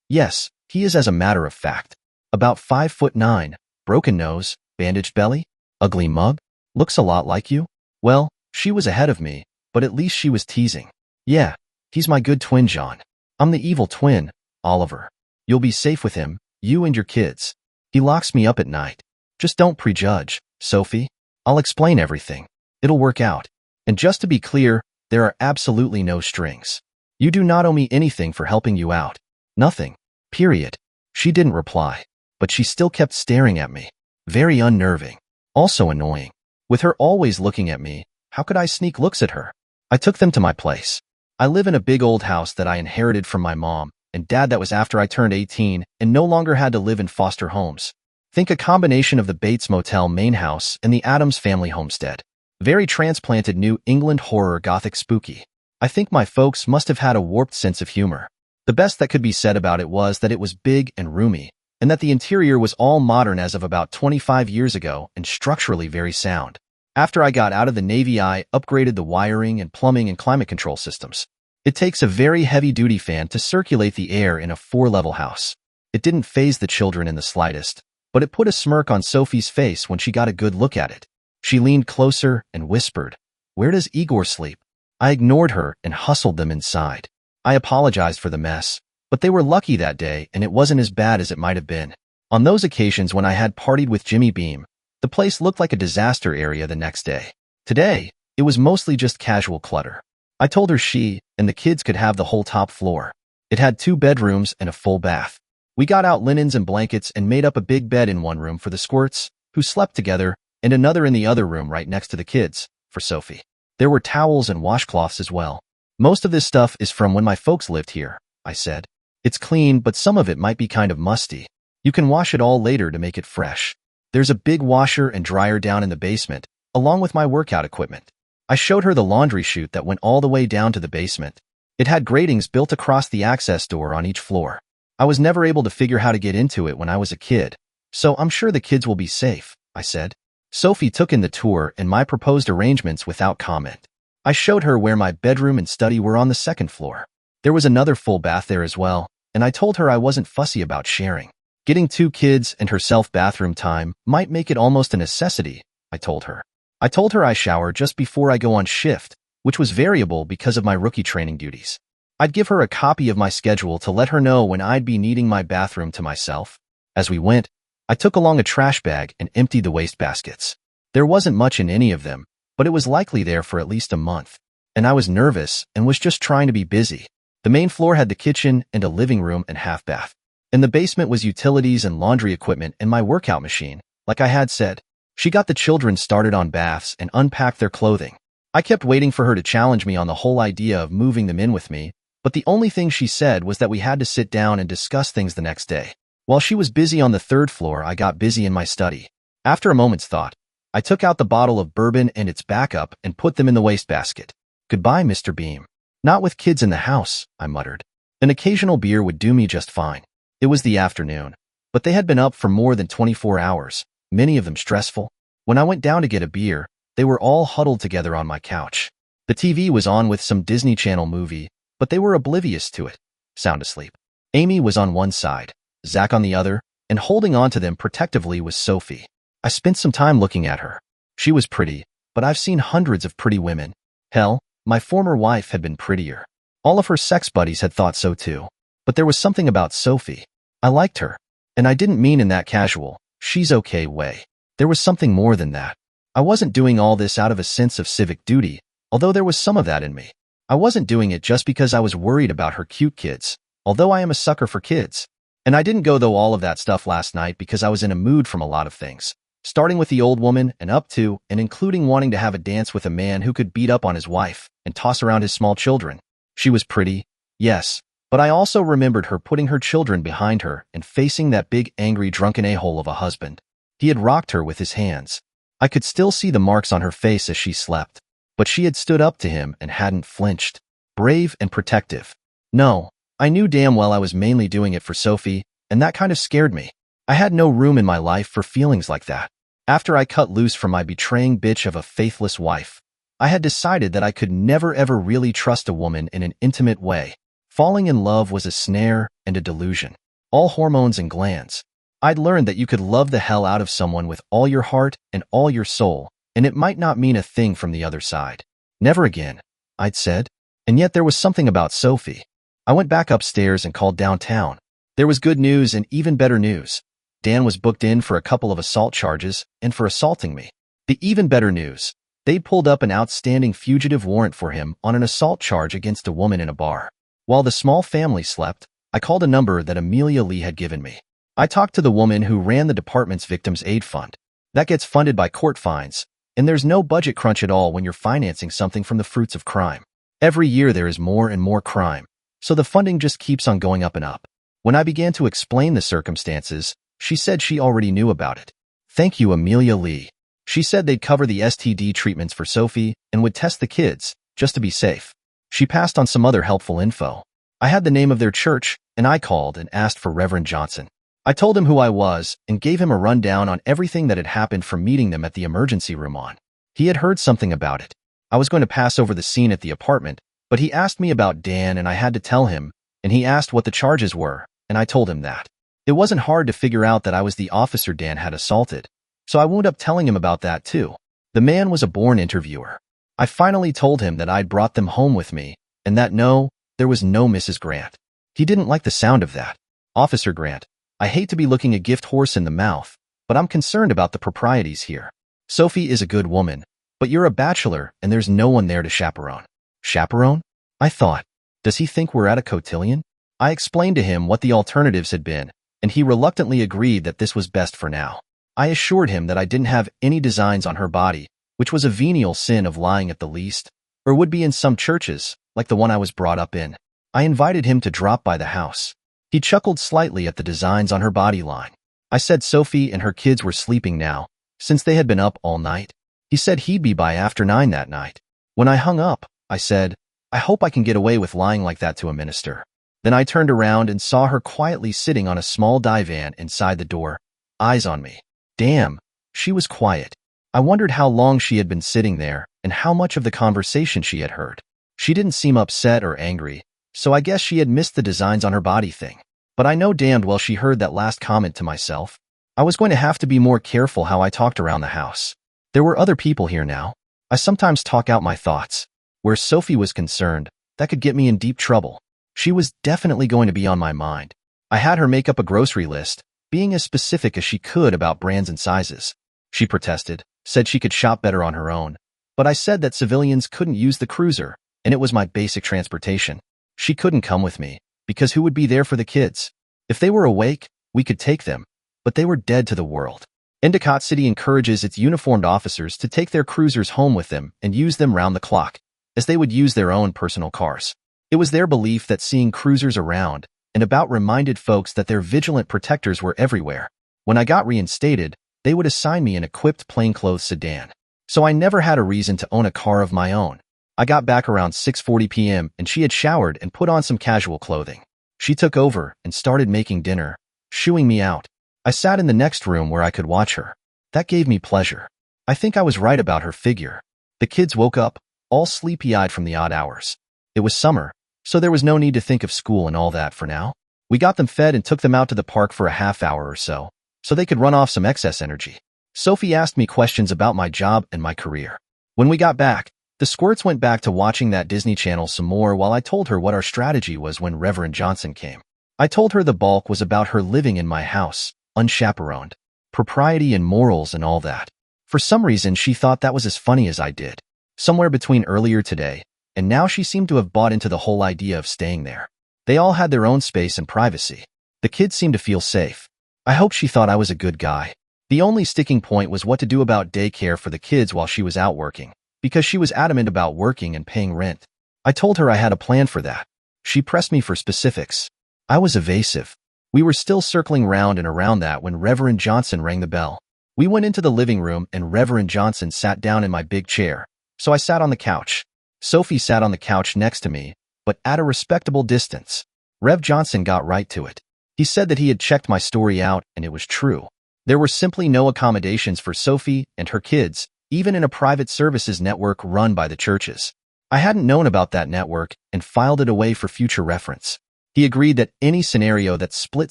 Yes, he is as a matter of fact. About 5'9", broken nose, bandaged belly, ugly mug, looks a lot like you. Well, she was ahead of me, but at least she was teasing. Yeah, he's my good twin, John. I'm the evil twin, Oliver. You'll be safe with him, you and your kids. He locks me up at night. Just don't prejudge, Sophie. I'll explain everything. It'll work out. And just to be clear, there are absolutely no strings. You do not owe me anything for helping you out. Nothing. Period. She didn't reply, but she still kept staring at me. Very unnerving. Also annoying. With her always looking at me, how could I sneak looks at her? I took them to my place. I live in a big old house that I inherited from my mom and dad that was after I turned 18 and no longer had to live in foster homes. Think a combination of the Bates Motel main house and the Addams family homestead. Very transplanted New England horror gothic spooky. I think my folks must have had a warped sense of humor. The best that could be said about it was that it was big and roomy, and that the interior was all modern as of about 25 years ago and structurally very sound. After I got out of the Navy, I upgraded the wiring and plumbing and climate control systems. It takes a very heavy-duty fan to circulate the air in a 4-level house. It didn't faze the children in the slightest, but it put a smirk on Sophie's face when she got a good look at it. She leaned closer and whispered, "Where does Igor sleep?" I ignored her and hustled them inside. I apologized for the mess, but they were lucky that day and it wasn't as bad as it might have been. On those occasions when I had partied with Jimmy Beam, the place looked like a disaster area the next day. Today, it was mostly just casual clutter. I told her she and the kids could have the whole top floor. It had 2 bedrooms and a full bath. We got out linens and blankets and made up a big bed in one room for the squirts, who slept together, and another in the other room right next to the kids, for Sophie. There were towels and washcloths as well. Most of this stuff is from when my folks lived here, I said. It's clean, but some of it might be kind of musty. You can wash it all later to make it fresh. There's a big washer and dryer down in the basement, along with my workout equipment. I showed her the laundry chute that went all the way down to the basement. It had gratings built across the access door on each floor. I was never able to figure how to get into it when I was a kid, so I'm sure the kids will be safe, I said. Sophie took in the tour and my proposed arrangements without comment. I showed her where my bedroom and study were on the 2nd floor. There was another full bath there as well, and I told her I wasn't fussy about sharing. Getting 2 kids and herself bathroom time might make it almost a necessity, I told her. I told her I shower just before I go on shift, which was variable because of my rookie training duties. I'd give her a copy of my schedule to let her know when I'd be needing my bathroom to myself. As we went, I took along a trash bag and emptied the waste baskets. There wasn't much in any of them, but it was likely there for at least a month. And I was nervous and was just trying to be busy. The main floor had the kitchen and a living room and half bath. In the basement was utilities and laundry equipment and my workout machine, like I had said. She got the children started on baths and unpacked their clothing. I kept waiting for her to challenge me on the whole idea of moving them in with me, but the only thing she said was that we had to sit down and discuss things the next day. While she was busy on the third floor, I got busy in my study. After a moment's thought, I took out the bottle of bourbon and its backup and put them in the wastebasket. Goodbye, Mr. Beam. Not with kids in the house, I muttered. An occasional beer would do me just fine. It was the afternoon, but they had been up for more than 24 hours, many of them stressful. When I went down to get a beer, they were all huddled together on my couch. The TV was on with some Disney Channel movie, but they were oblivious to it, sound asleep. Amy was on one side, Zach on the other, and holding on to them protectively was Sophie. I spent some time looking at her. She was pretty, but I've seen hundreds of pretty women. Hell, my former wife had been prettier. All of her sex buddies had thought so too. But there was something about Sophie. I liked her. And I didn't mean in that casual, she's okay way. There was something more than that. I wasn't doing all this out of a sense of civic duty, although there was some of that in me. I wasn't doing it just because I was worried about her cute kids, although I am a sucker for kids. And I didn't go though all of that stuff last night because I was in a mood from a lot of things. Starting with the old woman and up to and including wanting to have a dance with a man who could beat up on his wife and toss around his small children. She was pretty, yes, but I also remembered her putting her children behind her and facing that big angry drunken a-hole of a husband. He had rocked her with his hands. I could still see the marks on her face as she slept, but she had stood up to him and hadn't flinched. Brave and protective. No, I knew damn well I was mainly doing it for Sophie, and that kind of scared me. I had no room in my life for feelings like that. After I cut loose from my betraying bitch of a faithless wife, I had decided that I could never ever really trust a woman in an intimate way. Falling in love was a snare and a delusion. All hormones and glands. I'd learned that you could love the hell out of someone with all your heart and all your soul, and it might not mean a thing from the other side. Never again, I'd said. And yet there was something about Sophie. I went back upstairs and called downtown. There was good news and even better news. Dan was booked in for a couple of assault charges and for assaulting me. The even better news, they'd pulled up an outstanding fugitive warrant for him on an assault charge against a woman in a bar. While the small family slept, I called a number that Amelia Lee had given me. I talked to the woman who ran the department's Victims Aid Fund. That gets funded by court fines, and there's no budget crunch at all when you're financing something from the fruits of crime. Every year there is more and more crime, so the funding just keeps on going up and up. When I began to explain the circumstances, she said she already knew about it. Thank you, Amelia Lee. She said they'd cover the STD treatments for Sophie and would test the kids, just to be safe. She passed on some other helpful info. I had the name of their church, and I called and asked for Reverend Johnson. I told him who I was and gave him a rundown on everything that had happened from meeting them at the emergency room on. He had heard something about it. I was going to pass over the scene at the apartment, but he asked me about Dan and I had to tell him, and he asked what the charges were, and I told him that. It wasn't hard to figure out that I was the officer Dan had assaulted, so I wound up telling him about that too. The man was a born interviewer. I finally told him that I'd brought them home with me, and that no, there was no Mrs. Grant. He didn't like the sound of that. Officer Grant, I hate to be looking a gift horse in the mouth, but I'm concerned about the proprieties here. Sophie is a good woman, but you're a bachelor and there's no one there to chaperone. Chaperone? I thought. Does he think we're at a cotillion? I explained to him what the alternatives had been, and he reluctantly agreed that this was best for now. I assured him that I didn't have any designs on her body, which was a venial sin of lying at the least, or would be in some churches, like the one I was brought up in. I invited him to drop by the house. He chuckled slightly at the designs on her body line. I said Sophie and her kids were sleeping now, since they had been up all night. He said he'd be by after 9 that night. When I hung up, I said, I hope I can get away with lying like that to a minister. Then I turned around and saw her quietly sitting on a small divan inside the door, eyes on me. Damn, she was quiet. I wondered how long she had been sitting there and how much of the conversation she had heard. She didn't seem upset or angry, so I guess she had missed the designs on her body thing. But I know damned well she heard that last comment to myself. I was going to have to be more careful how I talked around the house. There were other people here now. I sometimes talk out my thoughts. Where Sophie was concerned, that could get me in deep trouble. She was definitely going to be on my mind. I had her make up a grocery list, being as specific as she could about brands and sizes. She protested, said she could shop better on her own, but I said that civilians couldn't use the cruiser, and it was my basic transportation. She couldn't come with me, because who would be there for the kids? If they were awake, we could take them, but they were dead to the world. Endicott City encourages its uniformed officers to take their cruisers home with them and use them round the clock, as they would use their own personal cars. It was their belief that seeing cruisers around and about reminded folks that their vigilant protectors were everywhere. When I got reinstated, they would assign me an equipped plainclothes sedan. So I never had a reason to own a car of my own. I got back around 6:40 p.m. and she had showered and put on some casual clothing. She took over and started making dinner, shooing me out. I sat in the next room where I could watch her. That gave me pleasure. I think I was right about her figure. The kids woke up, all sleepy-eyed from the odd hours. It was summer, so there was no need to think of school and all that for now. We got them fed and took them out to the park for a half hour or so they could run off some excess energy. Sophie asked me questions about my job and my career. When we got back, the squirts went back to watching that Disney Channel some more while I told her what our strategy was when Reverend Johnson came. I told her the bulk was about her living in my house, unchaperoned, propriety and morals and all that. For some reason, she thought that was as funny as I did. Somewhere between earlier today and now she seemed to have bought into the whole idea of staying there. They all had their own space and privacy. The kids seemed to feel safe. I hope she thought I was a good guy. The only sticking point was what to do about daycare for the kids while she was out working, because she was adamant about working and paying rent. I told her I had a plan for that. She pressed me for specifics. I was evasive. We were still circling round and around that when Reverend Johnson rang the bell. We went into the living room and Reverend Johnson sat down in my big chair, so I sat on the couch. Sophie sat on the couch next to me, but at a respectable distance. Rev Johnson got right to it. He said that he had checked my story out and it was true. There were simply no accommodations for Sophie and her kids, even in a private services network run by the churches. I hadn't known about that network and filed it away for future reference. He agreed that any scenario that split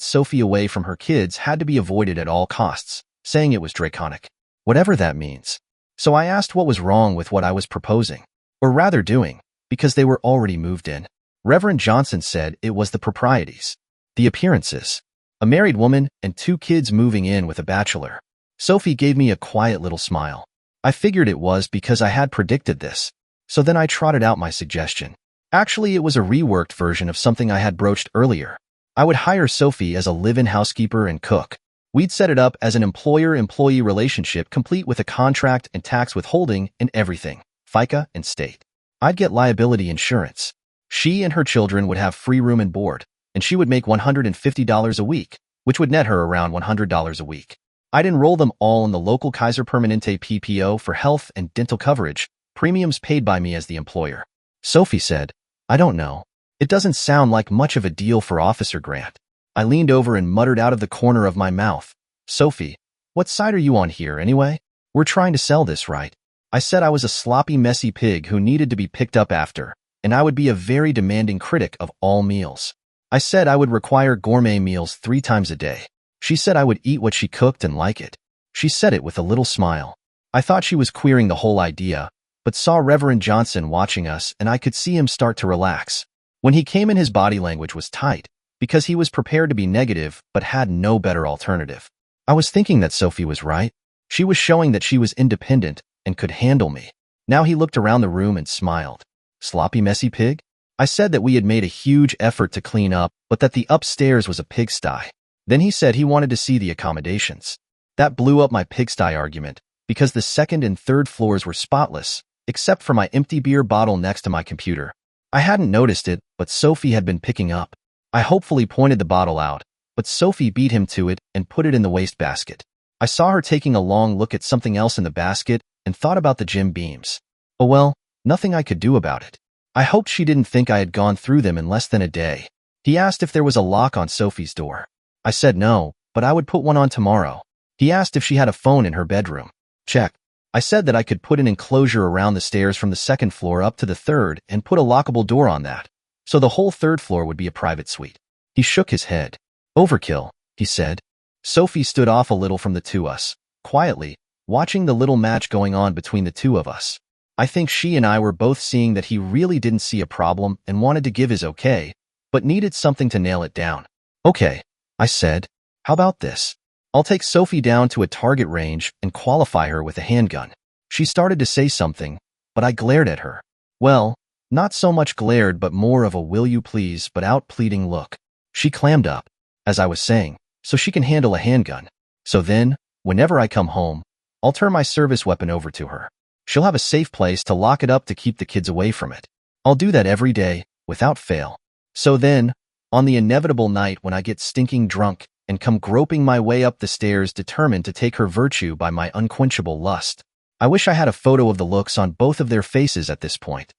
Sophie away from her kids had to be avoided at all costs, saying it was draconic. Whatever that means. So I asked what was wrong with what I was proposing, or rather doing, because they were already moved in. Reverend Johnson said it was the proprieties. The appearances. A married woman and 2 kids moving in with a bachelor. Sophie gave me a quiet little smile. I figured it was because I had predicted this. So then I trotted out my suggestion. Actually, it was a reworked version of something I had broached earlier. I would hire Sophie as a live-in housekeeper and cook. We'd set it up as an employer-employee relationship complete with a contract and tax withholding and everything, FICA and state. I'd get liability insurance. She and her children would have free room and board, and she would make $150 a week, which would net her around $100 a week. I'd enroll them all in the local Kaiser Permanente PPO for health and dental coverage, premiums paid by me as the employer. Sophie said, I don't know. It doesn't sound like much of a deal for Officer Grant. I leaned over and muttered out of the corner of my mouth, Sophie, what side are you on here anyway? We're trying to sell this, right? I said I was a sloppy, messy pig who needed to be picked up after, and I would be a very demanding critic of all meals. I said I would require gourmet meals 3 times a day. She said I would eat what she cooked and like it. She said it with a little smile. I thought she was queering the whole idea, but saw Reverend Johnson watching us and I could see him start to relax. When he came in, his body language was tight, because he was prepared to be negative but had no better alternative. I was thinking that Sophie was right. She was showing that she was independent and could handle me. Now he looked around the room and smiled. Sloppy, messy pig? I said that we had made a huge effort to clean up, but that the upstairs was a pigsty. Then he said he wanted to see the accommodations. That blew up my pigsty argument, because the 2nd and 3rd floors were spotless, except for my empty beer bottle next to my computer. I hadn't noticed it, but Sophie had been picking up. I hopefully pointed the bottle out, but Sophie beat him to it and put it in the wastebasket. I saw her taking a long look at something else in the basket and thought about the gym beams. Oh well, nothing I could do about it. I hoped she didn't think I had gone through them in less than a day. He asked if there was a lock on Sophie's door. I said no, but I would put one on tomorrow. He asked if she had a phone in her bedroom. Check. I said that I could put an enclosure around the stairs from the 2nd floor up to the 3rd and put a lockable door on that, so the whole 3rd floor would be a private suite. He shook his head. Overkill, he said. Sophie stood off a little from the 2 of us, quietly, watching the little match going on between the 2 of us. I think she and I were both seeing that he really didn't see a problem and wanted to give his okay, but needed something to nail it down. Okay, I said. How about this? I'll take Sophie down to a target range and qualify her with a handgun. She started to say something, but I glared at her. Well, Not so much glared, but more of a will you please but out pleading look. She clammed up, as I was saying, so she can handle a handgun. So then, whenever I come home, I'll turn my service weapon over to her. She'll have a safe place to lock it up to keep the kids away from it. I'll do that every day, without fail. So then, on the inevitable night when I get stinking drunk and come groping my way up the stairs determined to take her virtue by my unquenchable lust, I wish I had a photo of the looks on both of their faces at this point.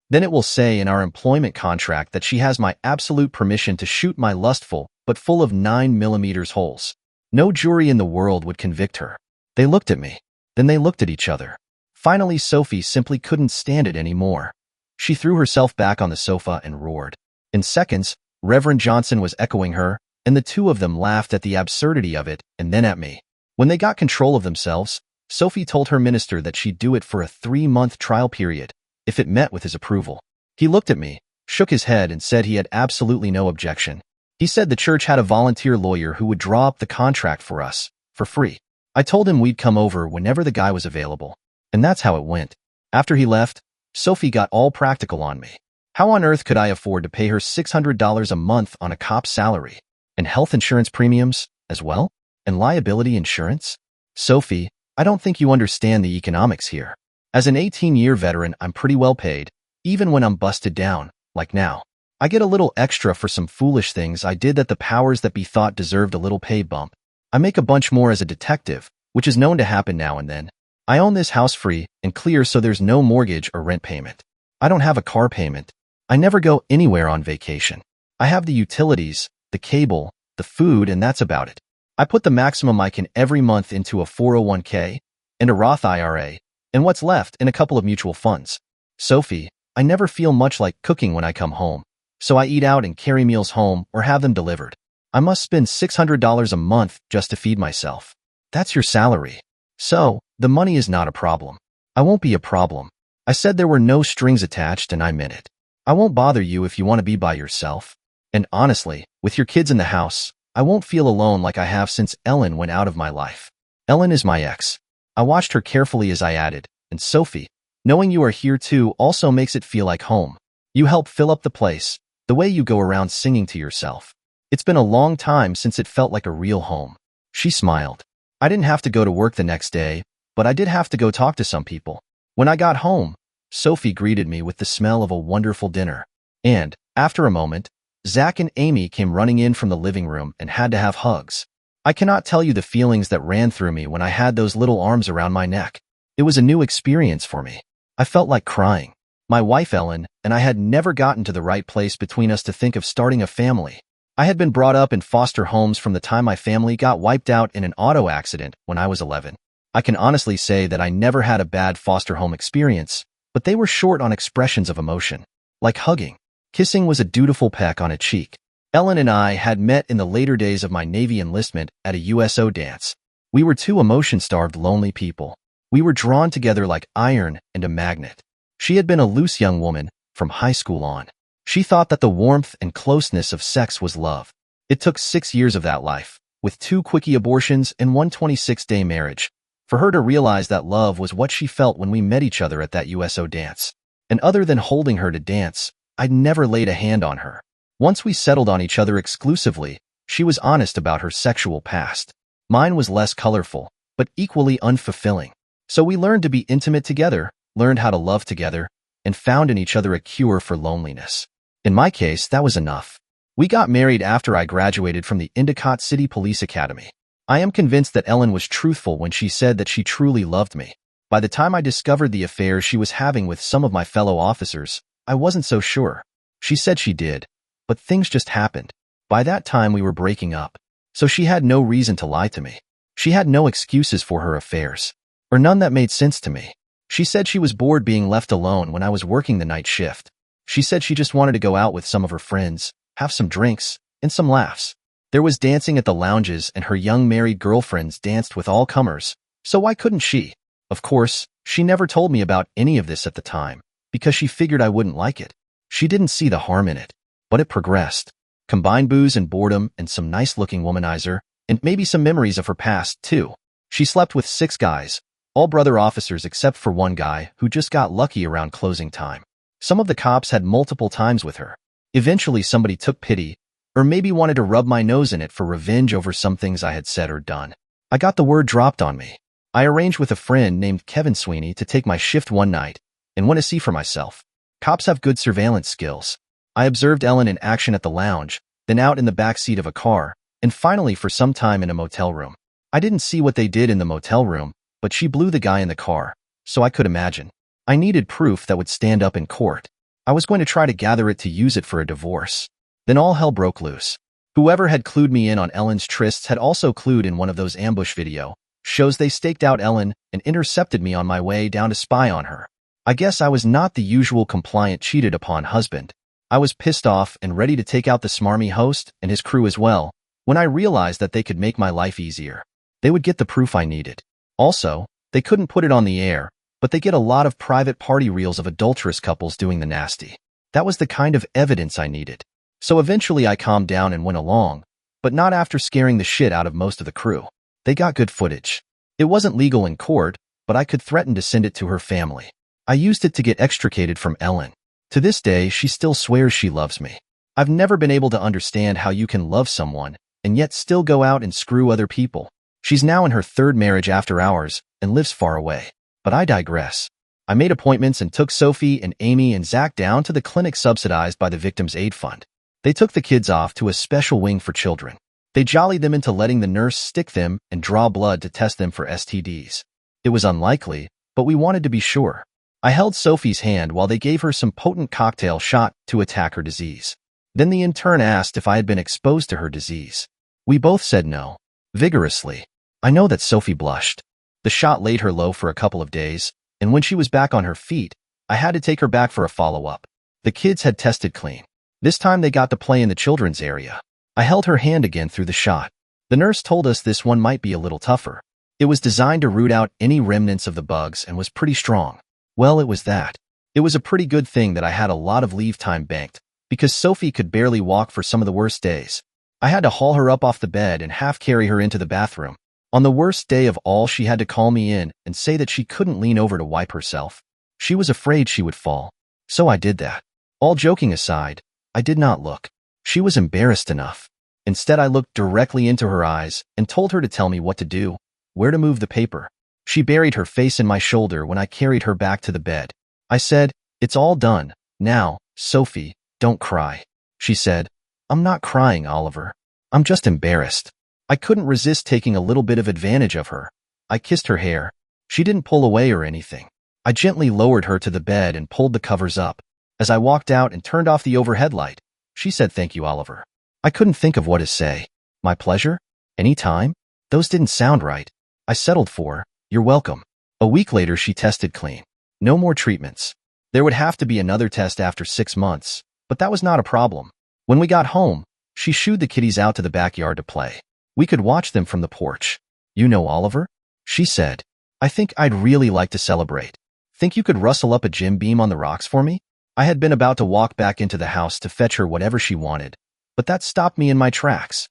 Then it will say in our employment contract that she has my absolute permission to shoot my lustful but full of 9mm holes. No jury in the world would convict her. They looked at me. Then they looked at each other. Finally, Sophie simply couldn't stand it anymore. She threw herself back on the sofa and roared. In seconds, Reverend Johnson was echoing her, and the two of them laughed at the absurdity of it and then at me. When they got control of themselves, Sophie told her minister that she'd do it for a 3-month trial period, if it met with his approval. He looked at me, shook his head, and said he had absolutely no objection. He said the church had a volunteer lawyer who would draw up the contract for us, for free. I told him we'd come over whenever the guy was available. And that's how it went. After he left, Sophie got all practical on me. How on earth could I afford to pay her $600 a month on a cop's salary? And health insurance premiums, as well? And liability insurance? Sophie, I don't think you understand the economics here. As an 18-year veteran, I'm pretty well paid, even when I'm busted down, like now. I get a little extra for some foolish things I did that the powers that be thought deserved a little pay bump. I make a bunch more as a detective, which is known to happen now and then. I own this house free and clear, so there's no mortgage or rent payment. I don't have a car payment. I never go anywhere on vacation. I have the utilities, the cable, the food, and that's about it. I put the maximum I can every month into a 401k and a Roth IRA, and what's left in a couple of mutual funds. Sophie, I never feel much like cooking when I come home, so I eat out and carry meals home or have them delivered. I must spend $600 a month just to feed myself. That's your salary. So, the money is not a problem. I won't be a problem. I said there were no strings attached, and I meant it. I won't bother you if you want to be by yourself. And honestly, with your kids in the house, I won't feel alone like I have since Ellen went out of my life. Ellen is my ex. I watched her carefully as I added, and Sophie, knowing you are here too also makes it feel like home. You help fill up the place, the way you go around singing to yourself. It's been a long time since it felt like a real home. She smiled. I didn't have to go to work the next day, but I did have to go talk to some people. When I got home, Sophie greeted me with the smell of a wonderful dinner. And, after a moment, Zach and Amy came running in from the living room and had to have hugs. I cannot tell you the feelings that ran through me when I had those little arms around my neck. It was a new experience for me. I felt like crying. My wife Ellen and I had never gotten to the right place between us to think of starting a family. I had been brought up in foster homes from the time my family got wiped out in an auto accident when I was 11. I can honestly say that I never had a bad foster home experience, but they were short on expressions of emotion, like hugging. Kissing was a dutiful peck on a cheek. Ellen and I had met in the later days of my Navy enlistment at a USO dance. We were two emotion-starved, lonely people. We were drawn together like iron and a magnet. She had been a loose young woman from high school on. She thought that the warmth and closeness of sex was love. It took 6 years of that life, with 2 quickie abortions and 1 26-day marriage, for her to realize that love was what she felt when we met each other at that USO dance. And other than holding her to dance, I'd never laid a hand on her. Once we settled on each other exclusively, she was honest about her sexual past. Mine was less colorful, but equally unfulfilling. So we learned to be intimate together, learned how to love together, and found in each other a cure for loneliness. In my case, that was enough. We got married after I graduated from the Endicott City Police Academy. I am convinced that Ellen was truthful when she said that she truly loved me. By the time I discovered the affair she was having with some of my fellow officers, I wasn't so sure. She said she did, but things just happened. By that time we were breaking up, so she had no reason to lie to me. She had no excuses for her affairs, or none that made sense to me. She said she was bored being left alone when I was working the night shift. She said she just wanted to go out with some of her friends, have some drinks, and some laughs. There was dancing at the lounges and her young married girlfriends danced with all comers, so why couldn't she? Of course, she never told me about any of this at the time, because she figured I wouldn't like it. She didn't see the harm in it. But it progressed. Combine booze and boredom and some nice-looking womanizer, and maybe some memories of her past, too. She slept with 6 guys, all brother officers except for one guy who just got lucky around closing time. Some of the cops had multiple times with her. Eventually, somebody took pity, or maybe wanted to rub my nose in it for revenge over some things I had said or done. I got the word dropped on me. I arranged with a friend named Kevin Sweeney to take my shift one night and went to see for myself. Cops have good surveillance skills. I observed Ellen in action at the lounge, then out in the back seat of a car, and finally for some time in a motel room. I didn't see what they did in the motel room, but she blew the guy in the car, so I could imagine. I needed proof that would stand up in court. I was going to try to gather it to use it for a divorce. Then all hell broke loose. Whoever had clued me in on Ellen's trysts had also clued in one of those ambush video shows. They staked out Ellen and intercepted me on my way down to spy on her. I guess I was not the usual compliant cheated upon husband. I was pissed off and ready to take out the smarmy host and his crew as well when I realized that they could make my life easier. They would get the proof I needed. Also, they couldn't put it on the air, but they get a lot of private party reels of adulterous couples doing the nasty. That was the kind of evidence I needed. So eventually I calmed down and went along, but not after scaring the shit out of most of the crew. They got good footage. It wasn't legal in court, but I could threaten to send it to her family. I used it to get extricated from Ellen. To this day, she still swears she loves me. I've never been able to understand how you can love someone and yet still go out and screw other people. She's now in her third marriage after ours and lives far away. But I digress. I made appointments and took Sophie and Amy and Zach down to the clinic subsidized by the Victims Aid Fund. They took the kids off to a special wing for children. They jollied them into letting the nurse stick them and draw blood to test them for STDs. It was unlikely, but we wanted to be sure. I held Sophie's hand while they gave her some potent cocktail shot to attack her disease. Then the intern asked if I had been exposed to her disease. We both said no, vigorously. I know that Sophie blushed. The shot laid her low for a couple of days, and when she was back on her feet, I had to take her back for a follow-up. The kids had tested clean. This time they got to play in the children's area. I held her hand again through the shot. The nurse told us this one might be a little tougher. It was designed to root out any remnants of the bugs and was pretty strong. Well, it was that. It was a pretty good thing that I had a lot of leave time banked, because Sophie could barely walk for some of the worst days. I had to haul her up off the bed and half carry her into the bathroom. On the worst day of all, she had to call me in and say that she couldn't lean over to wipe herself. She was afraid she would fall. So I did that. All joking aside, I did not look. She was embarrassed enough. Instead, I looked directly into her eyes and told her to tell me what to do, where to move the paper. She buried her face in my shoulder when I carried her back to the bed. I said, "It's all done. Now, Sophie, don't cry." She said, "I'm not crying, Oliver. I'm just embarrassed." I couldn't resist taking a little bit of advantage of her. I kissed her hair. She didn't pull away or anything. I gently lowered her to the bed and pulled the covers up. As I walked out and turned off the overhead light, she said, "Thank you, Oliver." I couldn't think of what to say. My pleasure? Any time? Those didn't sound right. I settled for, "You're welcome." A week later, she tested clean. No more treatments. There would have to be another test after 6 months, but that was not a problem. When we got home, she shooed the kiddies out to the backyard to play. We could watch them from the porch. "You know, Oliver," she said, "I think I'd really like to celebrate. Think you could rustle up a Jim Beam on the rocks for me?" I had been about to walk back into the house to fetch her whatever she wanted, but that stopped me in my tracks.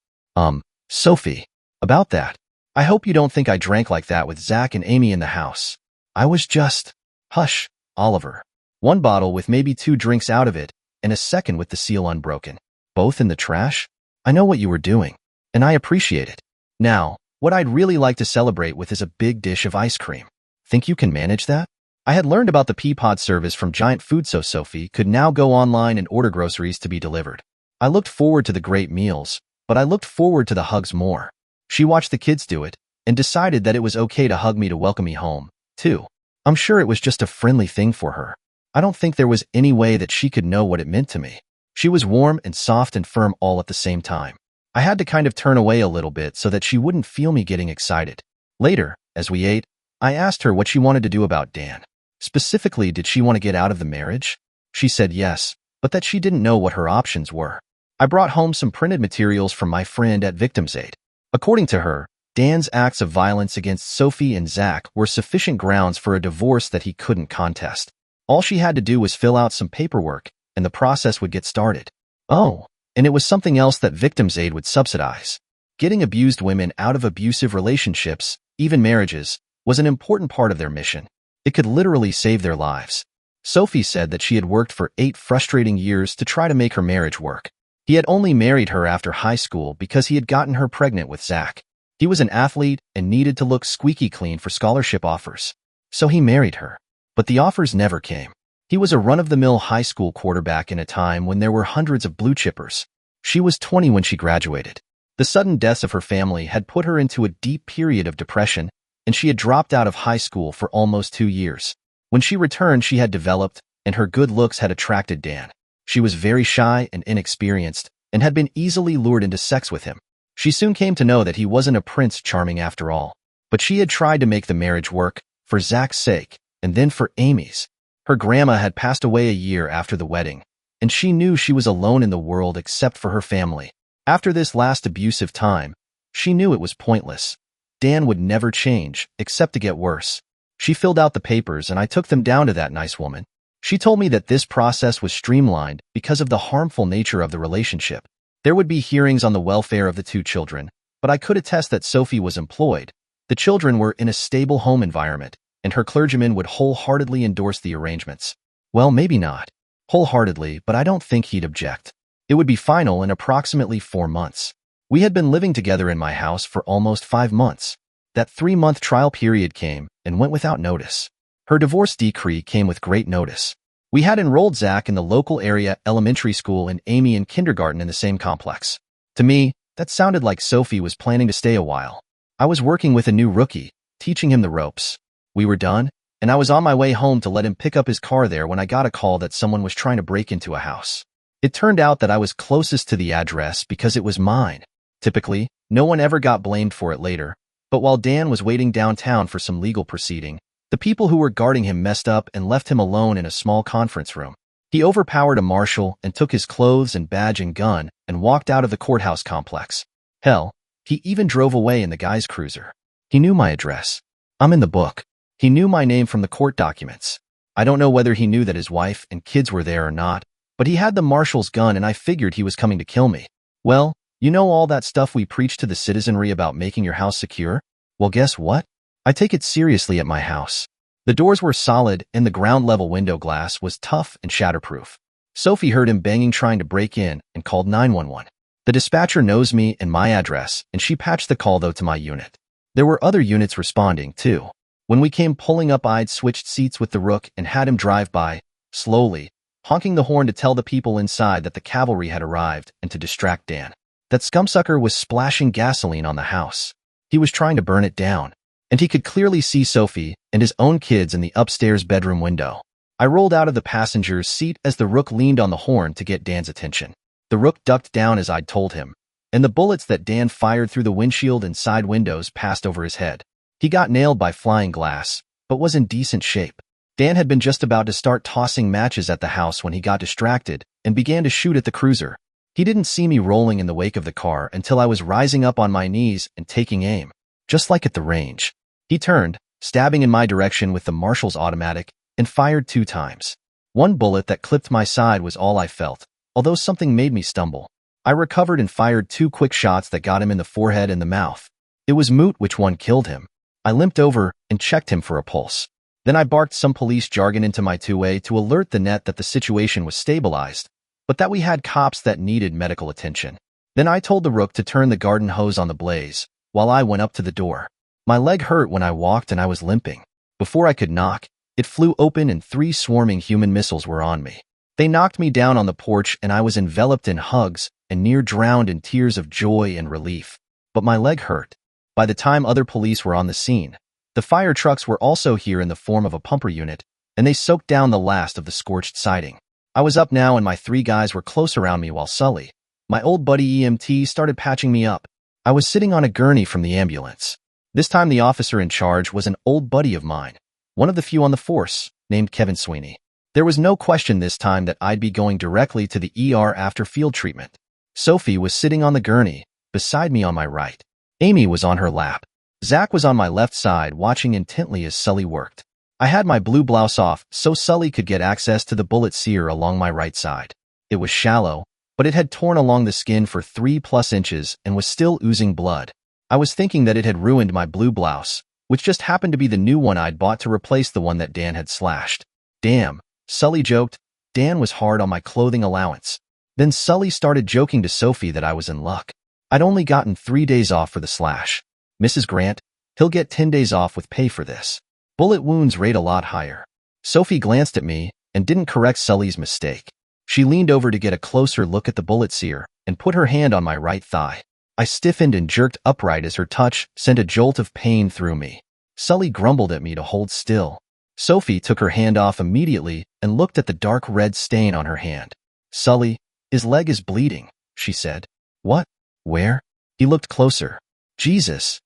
Sophie, about that. I hope you don't think I drank like that with Zach and Amy in the house. I was just... Hush, Oliver. One bottle with maybe 2 drinks out of it, and a second with the seal unbroken. Both in the trash? I know what you were doing, and I appreciate it. Now, what I'd really like to celebrate with is a big dish of ice cream. Think you can manage that? I had learned about the Peapod service from Giant Food, so Sophie could now go online and order groceries to be delivered. I looked forward to the great meals, but I looked forward to the hugs more. She watched the kids do it and decided that it was okay to hug me to welcome me home, too. I'm sure it was just a friendly thing for her. I don't think there was any way that she could know what it meant to me. She was warm and soft and firm all at the same time. I had to kind of turn away a little bit so that she wouldn't feel me getting excited. Later, as we ate, I asked her what she wanted to do about Dan. Specifically, did she want to get out of the marriage? She said yes, but that she didn't know what her options were. I brought home some printed materials from my friend at Victims Aid. According to her, Dan's acts of violence against Sophie and Zach were sufficient grounds for a divorce that he couldn't contest. All she had to do was fill out some paperwork, and the process would get started. Oh, and it was something else that Victims Aid would subsidize. Getting abused women out of abusive relationships, even marriages, was an important part of their mission. It could literally save their lives. Sophie said that she had worked for 8 frustrating years to try to make her marriage work. He had only married her after high school because he had gotten her pregnant with Zach. He was an athlete and needed to look squeaky clean for scholarship offers. So he married her. But the offers never came. He was a run-of-the-mill high school quarterback in a time when there were hundreds of blue chippers. She was 20 when she graduated. The sudden deaths of her family had put her into a deep period of depression, and she had dropped out of high school for almost 2 years. When she returned, she had developed, and her good looks had attracted Dan. She was very shy and inexperienced, and had been easily lured into sex with him. She soon came to know that he wasn't a Prince Charming after all. But she had tried to make the marriage work, for Zach's sake, and then for Amy's. Her grandma had passed away a year after the wedding, and she knew she was alone in the world except for her family. After this last abusive time, she knew it was pointless. Dan would never change, except to get worse. She filled out the papers and I took them down to that nice woman. She told me that this process was streamlined because of the harmful nature of the relationship. There would be hearings on the welfare of the 2 children, but I could attest that Sophie was employed. The children were in a stable home environment, and her clergyman would wholeheartedly endorse the arrangements. Well, maybe not wholeheartedly, but I don't think he'd object. It would be final in approximately 4 months. We had been living together in my house for almost 5 months. That 3-month trial period came and went without notice. Her divorce decree came with great notice. We had enrolled Zach in the local area elementary school and Amy in kindergarten in the same complex. To me, that sounded like Sophie was planning to stay a while. I was working with a new rookie, teaching him the ropes. We were done, and I was on my way home to let him pick up his car there when I got a call that someone was trying to break into a house. It turned out that I was closest to the address because it was mine. Typically, no one ever got blamed for it later, but while Dan was waiting downtown for some legal proceeding, the people who were guarding him messed up and left him alone in a small conference room. He overpowered a marshal and took his clothes and badge and gun and walked out of the courthouse complex. Hell, he even drove away in the guy's cruiser. He knew my address. I'm in the book. He knew my name from the court documents. I don't know whether he knew that his wife and kids were there or not, but he had the marshal's gun and I figured he was coming to kill me. Well, you know all that stuff we preach to the citizenry about making your house secure? Well, guess what? I take it seriously at my house. The doors were solid and the ground-level window glass was tough and shatterproof. Sophie heard him banging trying to break in and called 911. The dispatcher knows me and my address, and she patched the call, though, to my unit. There were other units responding, too. When we came pulling up, I'd switched seats with the rook and had him drive by, slowly, honking the horn to tell the people inside that the cavalry had arrived and to distract Dan. That scumsucker was splashing gasoline on the house. He was trying to burn it down, and he could clearly see Sophie and his own kids in the upstairs bedroom window. I rolled out of the passenger's seat as the rook leaned on the horn to get Dan's attention. The rook ducked down as I'd told him, and the bullets that Dan fired through the windshield and side windows passed over his head. He got nailed by flying glass, but was in decent shape. Dan had been just about to start tossing matches at the house when he got distracted and began to shoot at the cruiser. He didn't see me rolling in the wake of the car until I was rising up on my knees and taking aim, just like at the range. He turned, stabbing in my direction with the marshal's automatic, and fired 2 times. One bullet that clipped my side was all I felt, although something made me stumble. I recovered and fired 2 quick shots that got him in the forehead and the mouth. It was moot which one killed him. I limped over and checked him for a pulse. Then I barked some police jargon into my two-way to alert the net that the situation was stabilized, but that we had cops that needed medical attention. Then I told the rook to turn the garden hose on the blaze, while I went up to the door. My leg hurt when I walked and I was limping. Before I could knock, it flew open and 3 swarming human missiles were on me. They knocked me down on the porch and I was enveloped in hugs and near drowned in tears of joy and relief. But my leg hurt. By the time other police were on the scene, the fire trucks were also here in the form of a pumper unit, and they soaked down the last of the scorched siding. I was up now and my 3 guys were close around me while Sully, my old buddy EMT, started patching me up. I was sitting on a gurney from the ambulance. This time the officer in charge was an old buddy of mine, one of the few on the force, named Kevin Sweeney. There was no question this time that I'd be going directly to the ER after field treatment. Sophie was sitting on the gurney, beside me on my right. Amy was on her lap. Zach was on my left side watching intently as Sully worked. I had my blue blouse off so Sully could get access to the bullet sear along my right side. It was shallow, but it had torn along the skin for 3+ inches and was still oozing blood. I was thinking that it had ruined my blue blouse, which just happened to be the new one I'd bought to replace the one that Dan had slashed. Damn, Sully joked. Dan was hard on my clothing allowance. Then Sully started joking to Sophie that I was in luck. I'd only gotten 3 days off for the slash. Mrs. Grant, he'll get 10 days off with pay for this. Bullet wounds rate a lot higher. Sophie glanced at me and didn't correct Sully's mistake. She leaned over to get a closer look at the bullet sear and put her hand on my right thigh. I stiffened and jerked upright as her touch sent a jolt of pain through me. Sully grumbled at me to hold still. Sophie took her hand off immediately and looked at the dark red stain on her hand. Sully, his leg is bleeding, she said. What? Where? He looked closer. Jesus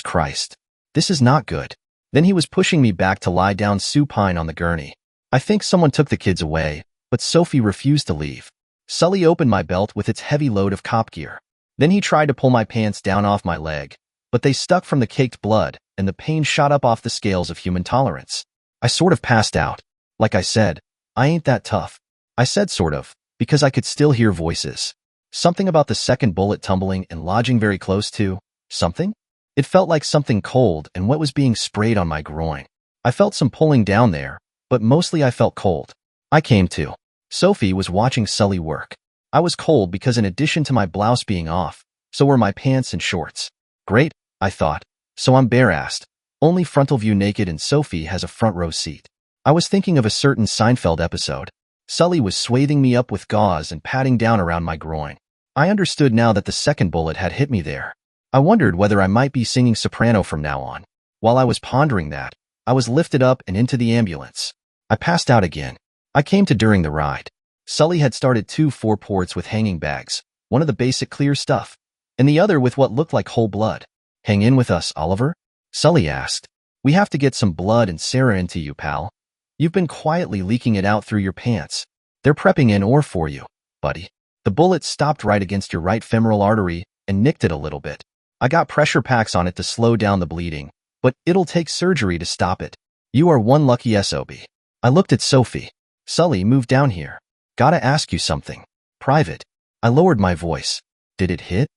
Christ. This is not good. Then he was pushing me back to lie down supine on the gurney. I think someone took the kids away, but Sophie refused to leave. Sully opened my belt with its heavy load of cop gear. Then he tried to pull my pants down off my leg, but they stuck from the caked blood, and the pain shot up off the scales of human tolerance. I sort of passed out. Like I said, I ain't that tough. I said sort of, because I could still hear voices. Something about the second bullet tumbling and lodging very close to something? It felt like something cold and wet was being sprayed on my groin. I felt some pulling down there, but mostly I felt cold. I came to. Sophie was watching Sully work. I was cold because in addition to my blouse being off, so were my pants and shorts. Great, I thought. So I'm bare-assed. Only frontal view naked and Sophie has a front row seat. I was thinking of a certain Seinfeld episode. Sully was swathing me up with gauze and patting down around my groin. I understood now that the second bullet had hit me there. I wondered whether I might be singing soprano from now on. While I was pondering that, I was lifted up and into the ambulance. I passed out again. I came to during the ride. Sully had started 2 4-ports with hanging bags, one of the basic clear stuff, and the other with what looked like whole blood. Hang in with us, Oliver? Sully asked. We have to get some blood and Sarah into you, pal. You've been quietly leaking it out through your pants. They're prepping in ore for you, buddy. The bullet stopped right against your right femoral artery and nicked it a little bit. I got pressure packs on it to slow down the bleeding, but it'll take surgery to stop it. You are one lucky SOB. I looked at Sophie. Sully, move down here. Gotta ask you something. Private. I lowered my voice. Did it hit?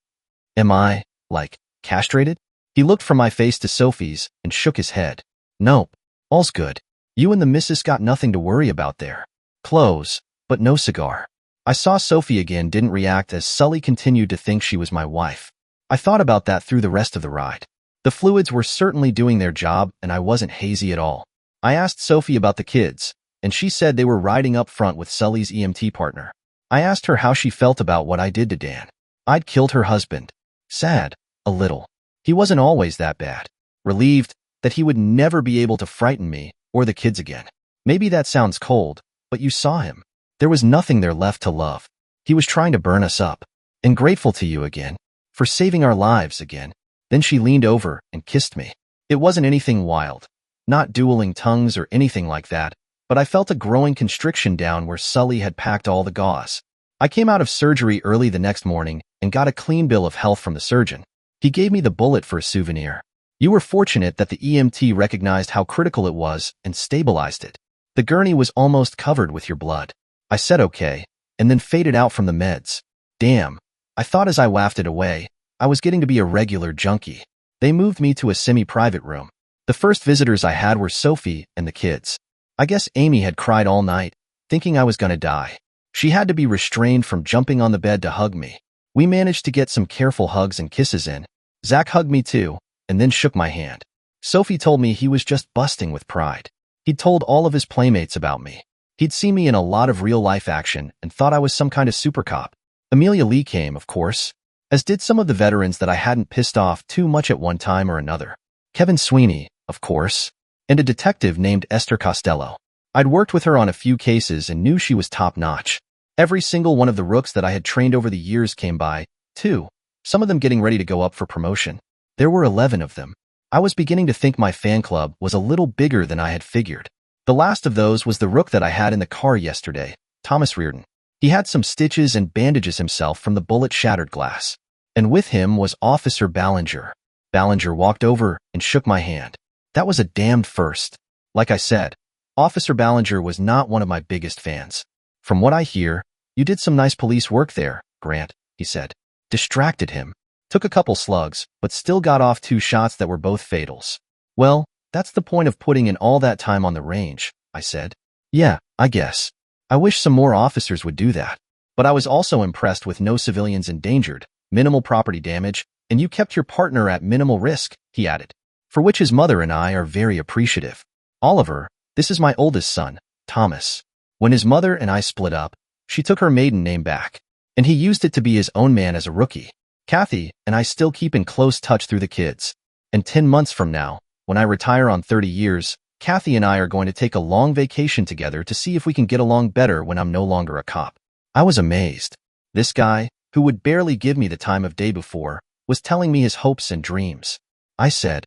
Am I, like, castrated? He looked from my face to Sophie's and shook his head. Nope. All's good. You and the missus got nothing to worry about there. Clothes, but no cigar. I saw Sophie again didn't react as Sully continued to think she was my wife. I thought about that through the rest of the ride. The fluids were certainly doing their job and I wasn't hazy at all. I asked Sophie about the kids, and she said they were riding up front with Sully's EMT partner. I asked her how she felt about what I did to Dan. I'd killed her husband. Sad, a little. He wasn't always that bad. Relieved that he would never be able to frighten me or the kids again. Maybe that sounds cold, but you saw him. There was nothing there left to love. He was trying to burn us up. And grateful to you again, for saving our lives again. Then she leaned over and kissed me. It wasn't anything wild, not dueling tongues or anything like that, but I felt a growing constriction down where Sully had packed all the gauze. I came out of surgery early the next morning and got a clean bill of health from the surgeon. He gave me the bullet for a souvenir. You were fortunate that the EMT recognized how critical it was and stabilized it. The gurney was almost covered with your blood. I said okay, and then faded out from the meds. Damn, I thought as I wafted away, I was getting to be a regular junkie. They moved me to a semi-private room. The first visitors I had were Sophie and the kids. I guess Amy had cried all night, thinking I was gonna die. She had to be restrained from jumping on the bed to hug me. We managed to get some careful hugs and kisses in. Zach hugged me too, and then shook my hand. Sophie told me he was just busting with pride. He'd told all of his playmates about me. He'd seen me in a lot of real-life action and thought I was some kind of super cop. Amelia Lee came, of course, as did some of the veterans that I hadn't pissed off too much at one time or another. Kevin Sweeney, of course, and a detective named Esther Costello. I'd worked with her on a few cases and knew she was top-notch. Every single one of the rooks that I had trained over the years came by, too, some of them getting ready to go up for promotion. There were 11 of them. I was beginning to think my fan club was a little bigger than I had figured. The last of those was the rook that I had in the car yesterday, Thomas Reardon. He had some stitches and bandages himself from the bullet-shattered glass. And with him was Officer Ballinger. Ballinger walked over and shook my hand. That was a damned first. Like I said, Officer Ballinger was not one of my biggest fans. From what I hear, you did some nice police work there, Grant, he said. Distracted him. Took a couple slugs, but still got off 2 shots that were both fatals. Well, that's the point of putting in all that time on the range, I said. Yeah, I guess. I wish some more officers would do that. But I was also impressed with no civilians endangered, minimal property damage, and you kept your partner at minimal risk, he added, for which his mother and I are very appreciative. Oliver, this is my oldest son, Thomas. When his mother and I split up, she took her maiden name back, and he used it to be his own man as a rookie. Kathy and I still keep in close touch through the kids. And 10 months from now, when I retire on 30 years, Kathy and I are going to take a long vacation together to see if we can get along better when I'm no longer a cop. I was amazed. This guy, who would barely give me the time of day before, was telling me his hopes and dreams. I said,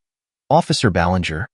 Officer Ballinger,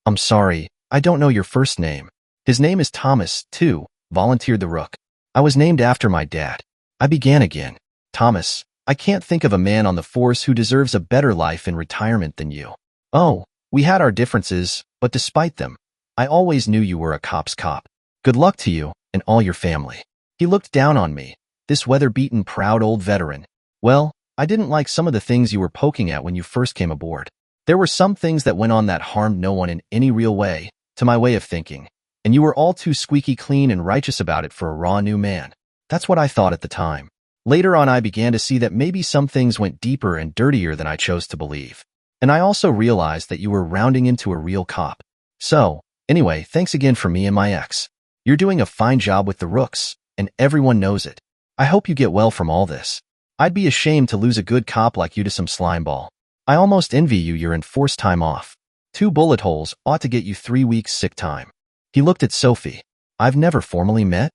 I'm sorry, I don't know your first name. His name is Thomas, too, volunteered the rook. I was named after my dad. I began again. Thomas, I can't think of a man on the force who deserves a better life in retirement than you. Oh, we had our differences, but despite them, I always knew you were a cop's cop. Good luck to you and all your family. He looked down on me, this weather-beaten, proud old veteran. Well, I didn't like some of the things you were poking at when you first came aboard. There were some things that went on that harmed no one in any real way, to my way of thinking, and you were all too squeaky clean and righteous about it for a raw new man. That's what I thought at the time. Later on, I began to see that maybe some things went deeper and dirtier than I chose to believe. And I also realized that you were rounding into a real cop. So, anyway, thanks again for me and my ex. You're doing a fine job with the rooks, and everyone knows it. I hope you get well from all this. I'd be ashamed to lose a good cop like you to some slimeball. I almost envy you your enforced time off. 2 bullet holes ought to get you 3 weeks sick time. He looked at Sophie. I've never formally met?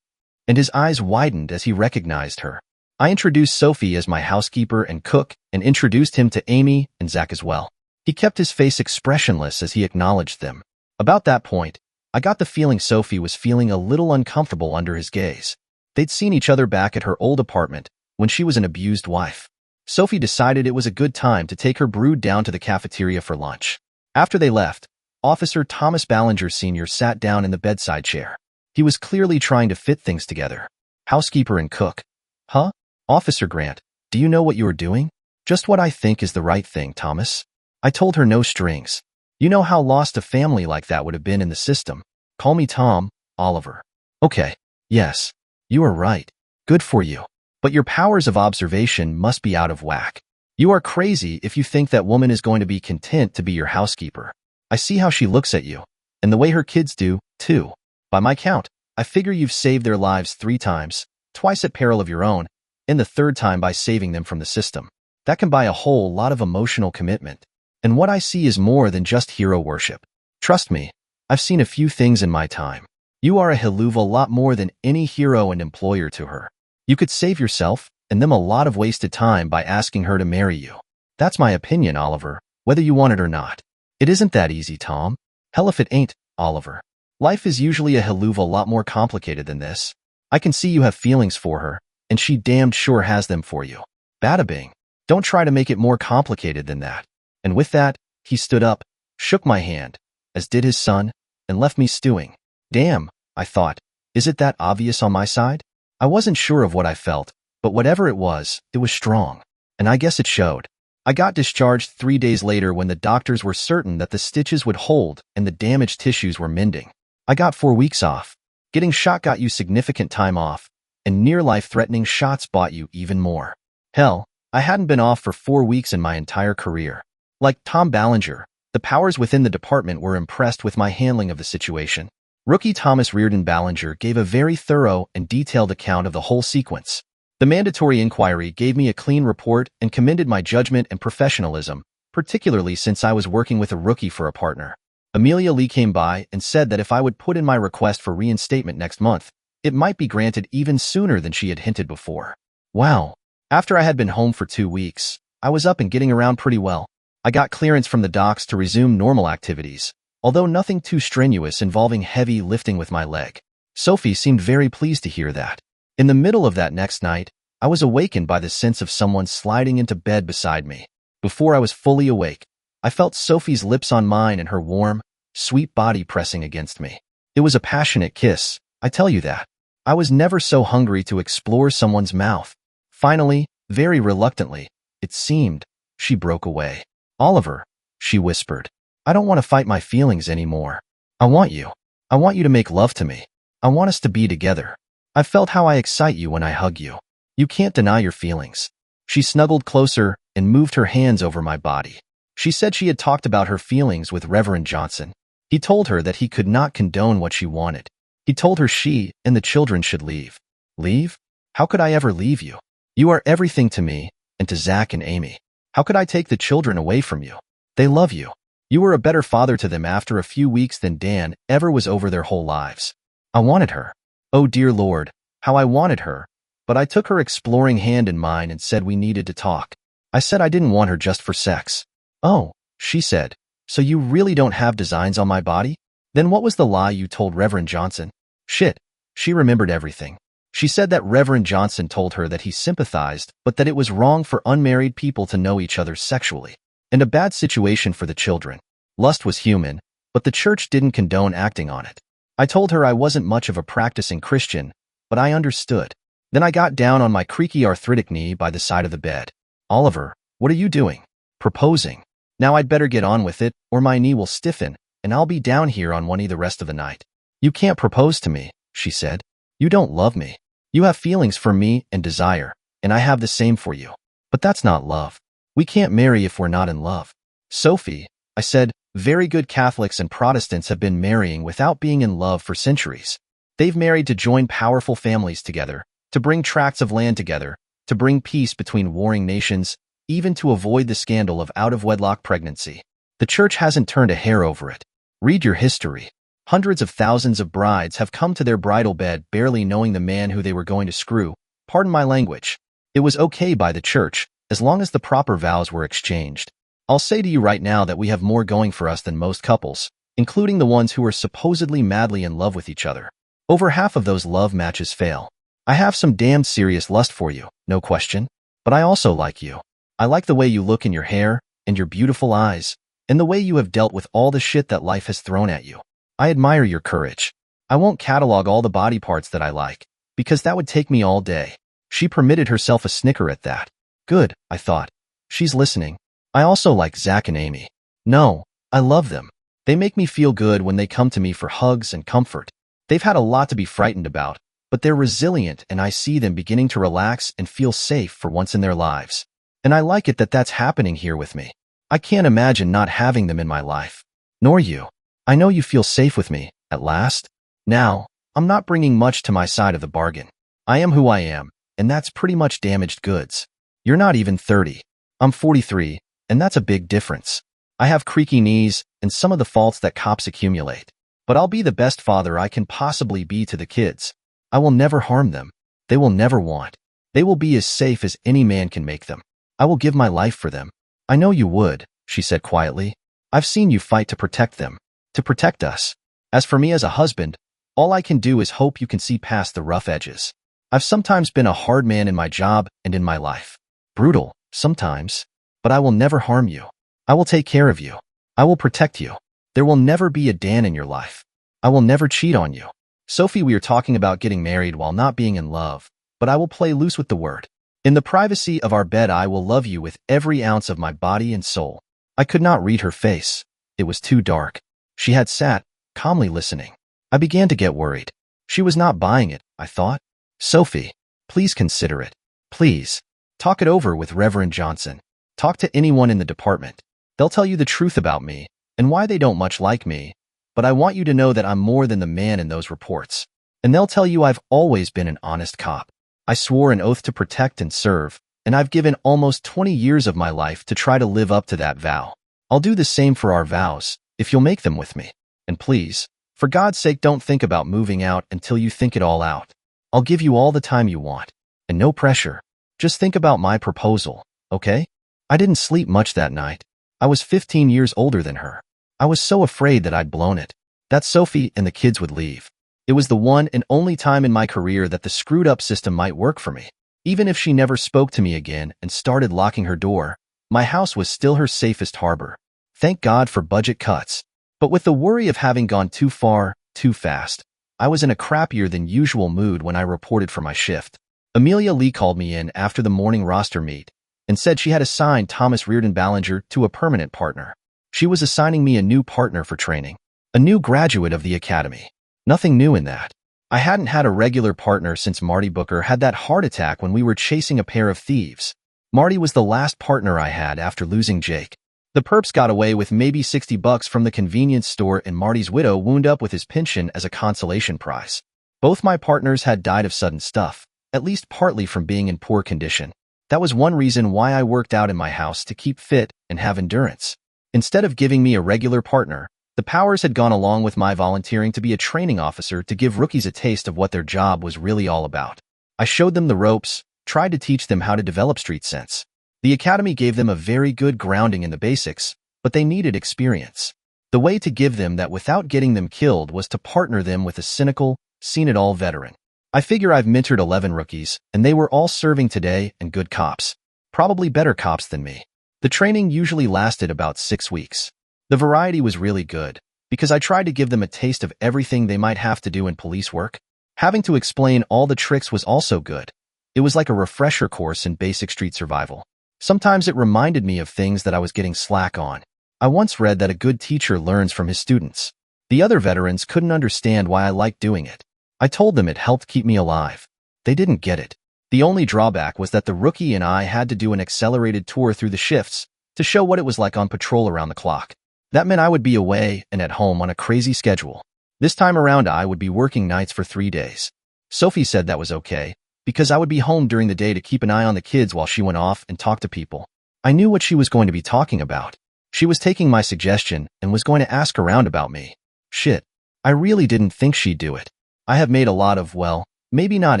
And his eyes widened as he recognized her. I introduced Sophie as my housekeeper and cook and introduced him to Amy and Zach as well. He kept his face expressionless as he acknowledged them. About that point, I got the feeling Sophie was feeling a little uncomfortable under his gaze. They'd seen each other back at her old apartment when she was an abused wife. Sophie decided it was a good time to take her brood down to the cafeteria for lunch. After they left, Officer Thomas Ballinger Sr. sat down in the bedside chair. He was clearly trying to fit things together. Housekeeper and cook. Huh? Officer Grant, do you know what you are doing? Just what I think is the right thing, Thomas. I told her no strings. You know how lost a family like that would have been in the system. Call me Tom, Oliver. Okay. Yes. You are right. Good for you. But your powers of observation must be out of whack. You are crazy if you think that woman is going to be content to be your housekeeper. I see how she looks at you, and the way her kids do, too. By my count, I figure you've saved their lives 3 times, twice at peril of your own, and the 3rd time by saving them from the system. That can buy a whole lot of emotional commitment. And what I see is more than just hero worship. Trust me, I've seen a few things in my time. You are a hell of a lot more than any hero and employer to her. You could save yourself and them a lot of wasted time by asking her to marry you. That's my opinion, Oliver, whether you want it or not. It isn't that easy, Tom. Hell if it ain't, Oliver. Life is usually a hell of a lot more complicated than this. I can see you have feelings for her, and she damned sure has them for you. Bada bing. Don't try to make it more complicated than that. And with that, he stood up, shook my hand, as did his son, and left me stewing. Damn, I thought, is it that obvious on my side? I wasn't sure of what I felt, but whatever it was strong. And I guess it showed. I got discharged 3 days later when the doctors were certain that the stitches would hold and the damaged tissues were mending. I got 4 weeks off. Getting shot got you significant time off, and near-life-threatening shots bought you even more. Hell, I hadn't been off for 4 weeks in my entire career. Like Tom Ballinger, the powers within the department were impressed with my handling of the situation. Rookie Thomas Reardon Ballinger gave a very thorough and detailed account of the whole sequence. The mandatory inquiry gave me a clean report and commended my judgment and professionalism, particularly since I was working with a rookie for a partner. Amelia Lee came by and said that if I would put in my request for reinstatement next month, it might be granted even sooner than she had hinted before. Wow. After I had been home for 2 weeks, I was up and getting around pretty well. I got clearance from the docs to resume normal activities, although nothing too strenuous involving heavy lifting with my leg. Sophie seemed very pleased to hear that. In the middle of that next night, I was awakened by the sense of someone sliding into bed beside me. Before I was fully awake, I felt Sophie's lips on mine and her warm, sweet body pressing against me. It was a passionate kiss, I tell you that. I was never so hungry to explore someone's mouth. Finally, very reluctantly, it seemed, she broke away. Oliver, she whispered, I don't want to fight my feelings anymore. I want you. I want you to make love to me. I want us to be together. I felt how I excite you when I hug you. You can't deny your feelings." She snuggled closer and moved her hands over my body. She said she had talked about her feelings with Reverend Johnson. He told her that he could not condone what she wanted. He told her she and the children should leave. Leave? How could I ever leave you? You are everything to me and to Zach and Amy. How could I take the children away from you? They love you. You were a better father to them after a few weeks than Dan ever was over their whole lives. I wanted her. Oh dear Lord, how I wanted her. But I took her exploring hand in mine and said we needed to talk. I said I didn't want her just for sex. "Oh," she said, "so you really don't have designs on my body? Then what was the lie you told Reverend Johnson?" Shit. She remembered everything. She said that Reverend Johnson told her that he sympathized, but that it was wrong for unmarried people to know each other sexually, and a bad situation for the children. Lust was human, but the church didn't condone acting on it. I told her I wasn't much of a practicing Christian, but I understood. Then I got down on my creaky arthritic knee by the side of the bed. "Oliver, what are you doing?" "Proposing. Now I'd better get on with it, or my knee will stiffen, and I'll be down here on one knee the rest of the night." "You can't propose to me," she said. "You don't love me. You have feelings for me and desire, and I have the same for you. But that's not love. We can't marry if we're not in love." "Sophie," I said, "very good Catholics and Protestants have been marrying without being in love for centuries. They've married to join powerful families together, to bring tracts of land together, to bring peace between warring nations, even to avoid the scandal of out-of-wedlock pregnancy. The church hasn't turned a hair over it. Read your history. Hundreds of thousands of brides have come to their bridal bed barely knowing the man who they were going to screw. Pardon my language. It was okay by the church, as long as the proper vows were exchanged. I'll say to you right now that we have more going for us than most couples, including the ones who are supposedly madly in love with each other. Over half of those love matches fail. I have some damn serious lust for you, no question. But I also like you. I like the way you look in your hair, and your beautiful eyes, and the way you have dealt with all the shit that life has thrown at you. I admire your courage. I won't catalog all the body parts that I like, because that would take me all day." She permitted herself a snicker at that. Good, I thought. She's listening. I also like Zach and Amy. No, I love them. They make me feel good when they come to me for hugs and comfort. They've had a lot to be frightened about, but they're resilient, and I see them beginning to relax and feel safe for once in their lives. And I like it that that's happening here with me. I can't imagine not having them in my life. Nor you. I know you feel safe with me, at last. Now, I'm not bringing much to my side of the bargain. I am who I am, and that's pretty much damaged goods. You're not even 30. I'm 43, and that's a big difference. I have creaky knees and some of the faults that cops accumulate. But I'll be the best father I can possibly be to the kids. I will never harm them. They will never want. They will be as safe as any man can make them. I will give my life for them. I know you would, she said quietly. I've seen you fight to protect them. To protect us. As for me as a husband, all I can do is hope you can see past the rough edges. I've sometimes been a hard man in my job and in my life. Brutal, sometimes. But I will never harm you. I will take care of you. I will protect you. There will never be a Dan in your life. I will never cheat on you. Sophie, we are talking about getting married while not being in love, but I will play loose with the word. In the privacy of our bed, I will love you with every ounce of my body and soul. I could not read her face. It was too dark. She had sat, calmly listening. I began to get worried. She was not buying it, I thought. Sophie, please consider it. Please. Talk it over with Reverend Johnson. Talk to anyone in the department. They'll tell you the truth about me, and why they don't much like me, but I want you to know that I'm more than the man in those reports. And they'll tell you I've always been an honest cop. I swore an oath to protect and serve, and I've given almost 20 years of my life to try to live up to that vow. I'll do the same for our vows, if you'll make them with me. And please, for God's sake, don't think about moving out until you think it all out. I'll give you all the time you want, and no pressure. Just think about my proposal, okay? I didn't sleep much that night. I was 15 years older than her. I was so afraid that I'd blown it, that Sophie and the kids would leave. It was the one and only time in my career that the screwed-up system might work for me. Even if she never spoke to me again and started locking her door, my house was still her safest harbor. Thank God for budget cuts. But with the worry of having gone too far, too fast, I was in a crappier than usual mood when I reported for my shift. Amelia Lee called me in after the morning roster meet and said she had assigned Thomas Reardon Ballinger to a permanent partner. She was assigning me a new partner for training, a new graduate of the academy. Nothing new in that. I hadn't had a regular partner since Marty Booker had that heart attack when we were chasing a pair of thieves. Marty was the last partner I had after losing Jake. The perps got away with maybe $60 from the convenience store, and Marty's widow wound up with his pension as a consolation prize. Both my partners had died of sudden stuff, at least partly from being in poor condition. That was one reason why I worked out in my house to keep fit and have endurance. Instead of giving me a regular partner, the powers had gone along with my volunteering to be a training officer to give rookies a taste of what their job was really all about. I showed them the ropes, tried to teach them how to develop street sense. The academy gave them a very good grounding in the basics, but they needed experience. The way to give them that without getting them killed was to partner them with a cynical, seen-it-all veteran. I figure I've mentored 11 rookies, and they were all serving today and good cops. Probably better cops than me. The training usually lasted about 6 weeks. The variety was really good, because I tried to give them a taste of everything they might have to do in police work. Having to explain all the tricks was also good. It was like a refresher course in basic street survival. Sometimes it reminded me of things that I was getting slack on. I once read that a good teacher learns from his students. The other veterans couldn't understand why I liked doing it. I told them it helped keep me alive. They didn't get it. The only drawback was that the rookie and I had to do an accelerated tour through the shifts to show what it was like on patrol around the clock. That meant I would be away and at home on a crazy schedule. This time around, I would be working nights for 3 days. Sophie said that was okay, because I would be home during the day to keep an eye on the kids while she went off and talked to people. I knew what she was going to be talking about. She was taking my suggestion and was going to ask around about me. Shit. I really didn't think she'd do it. I have made a lot of, well, maybe not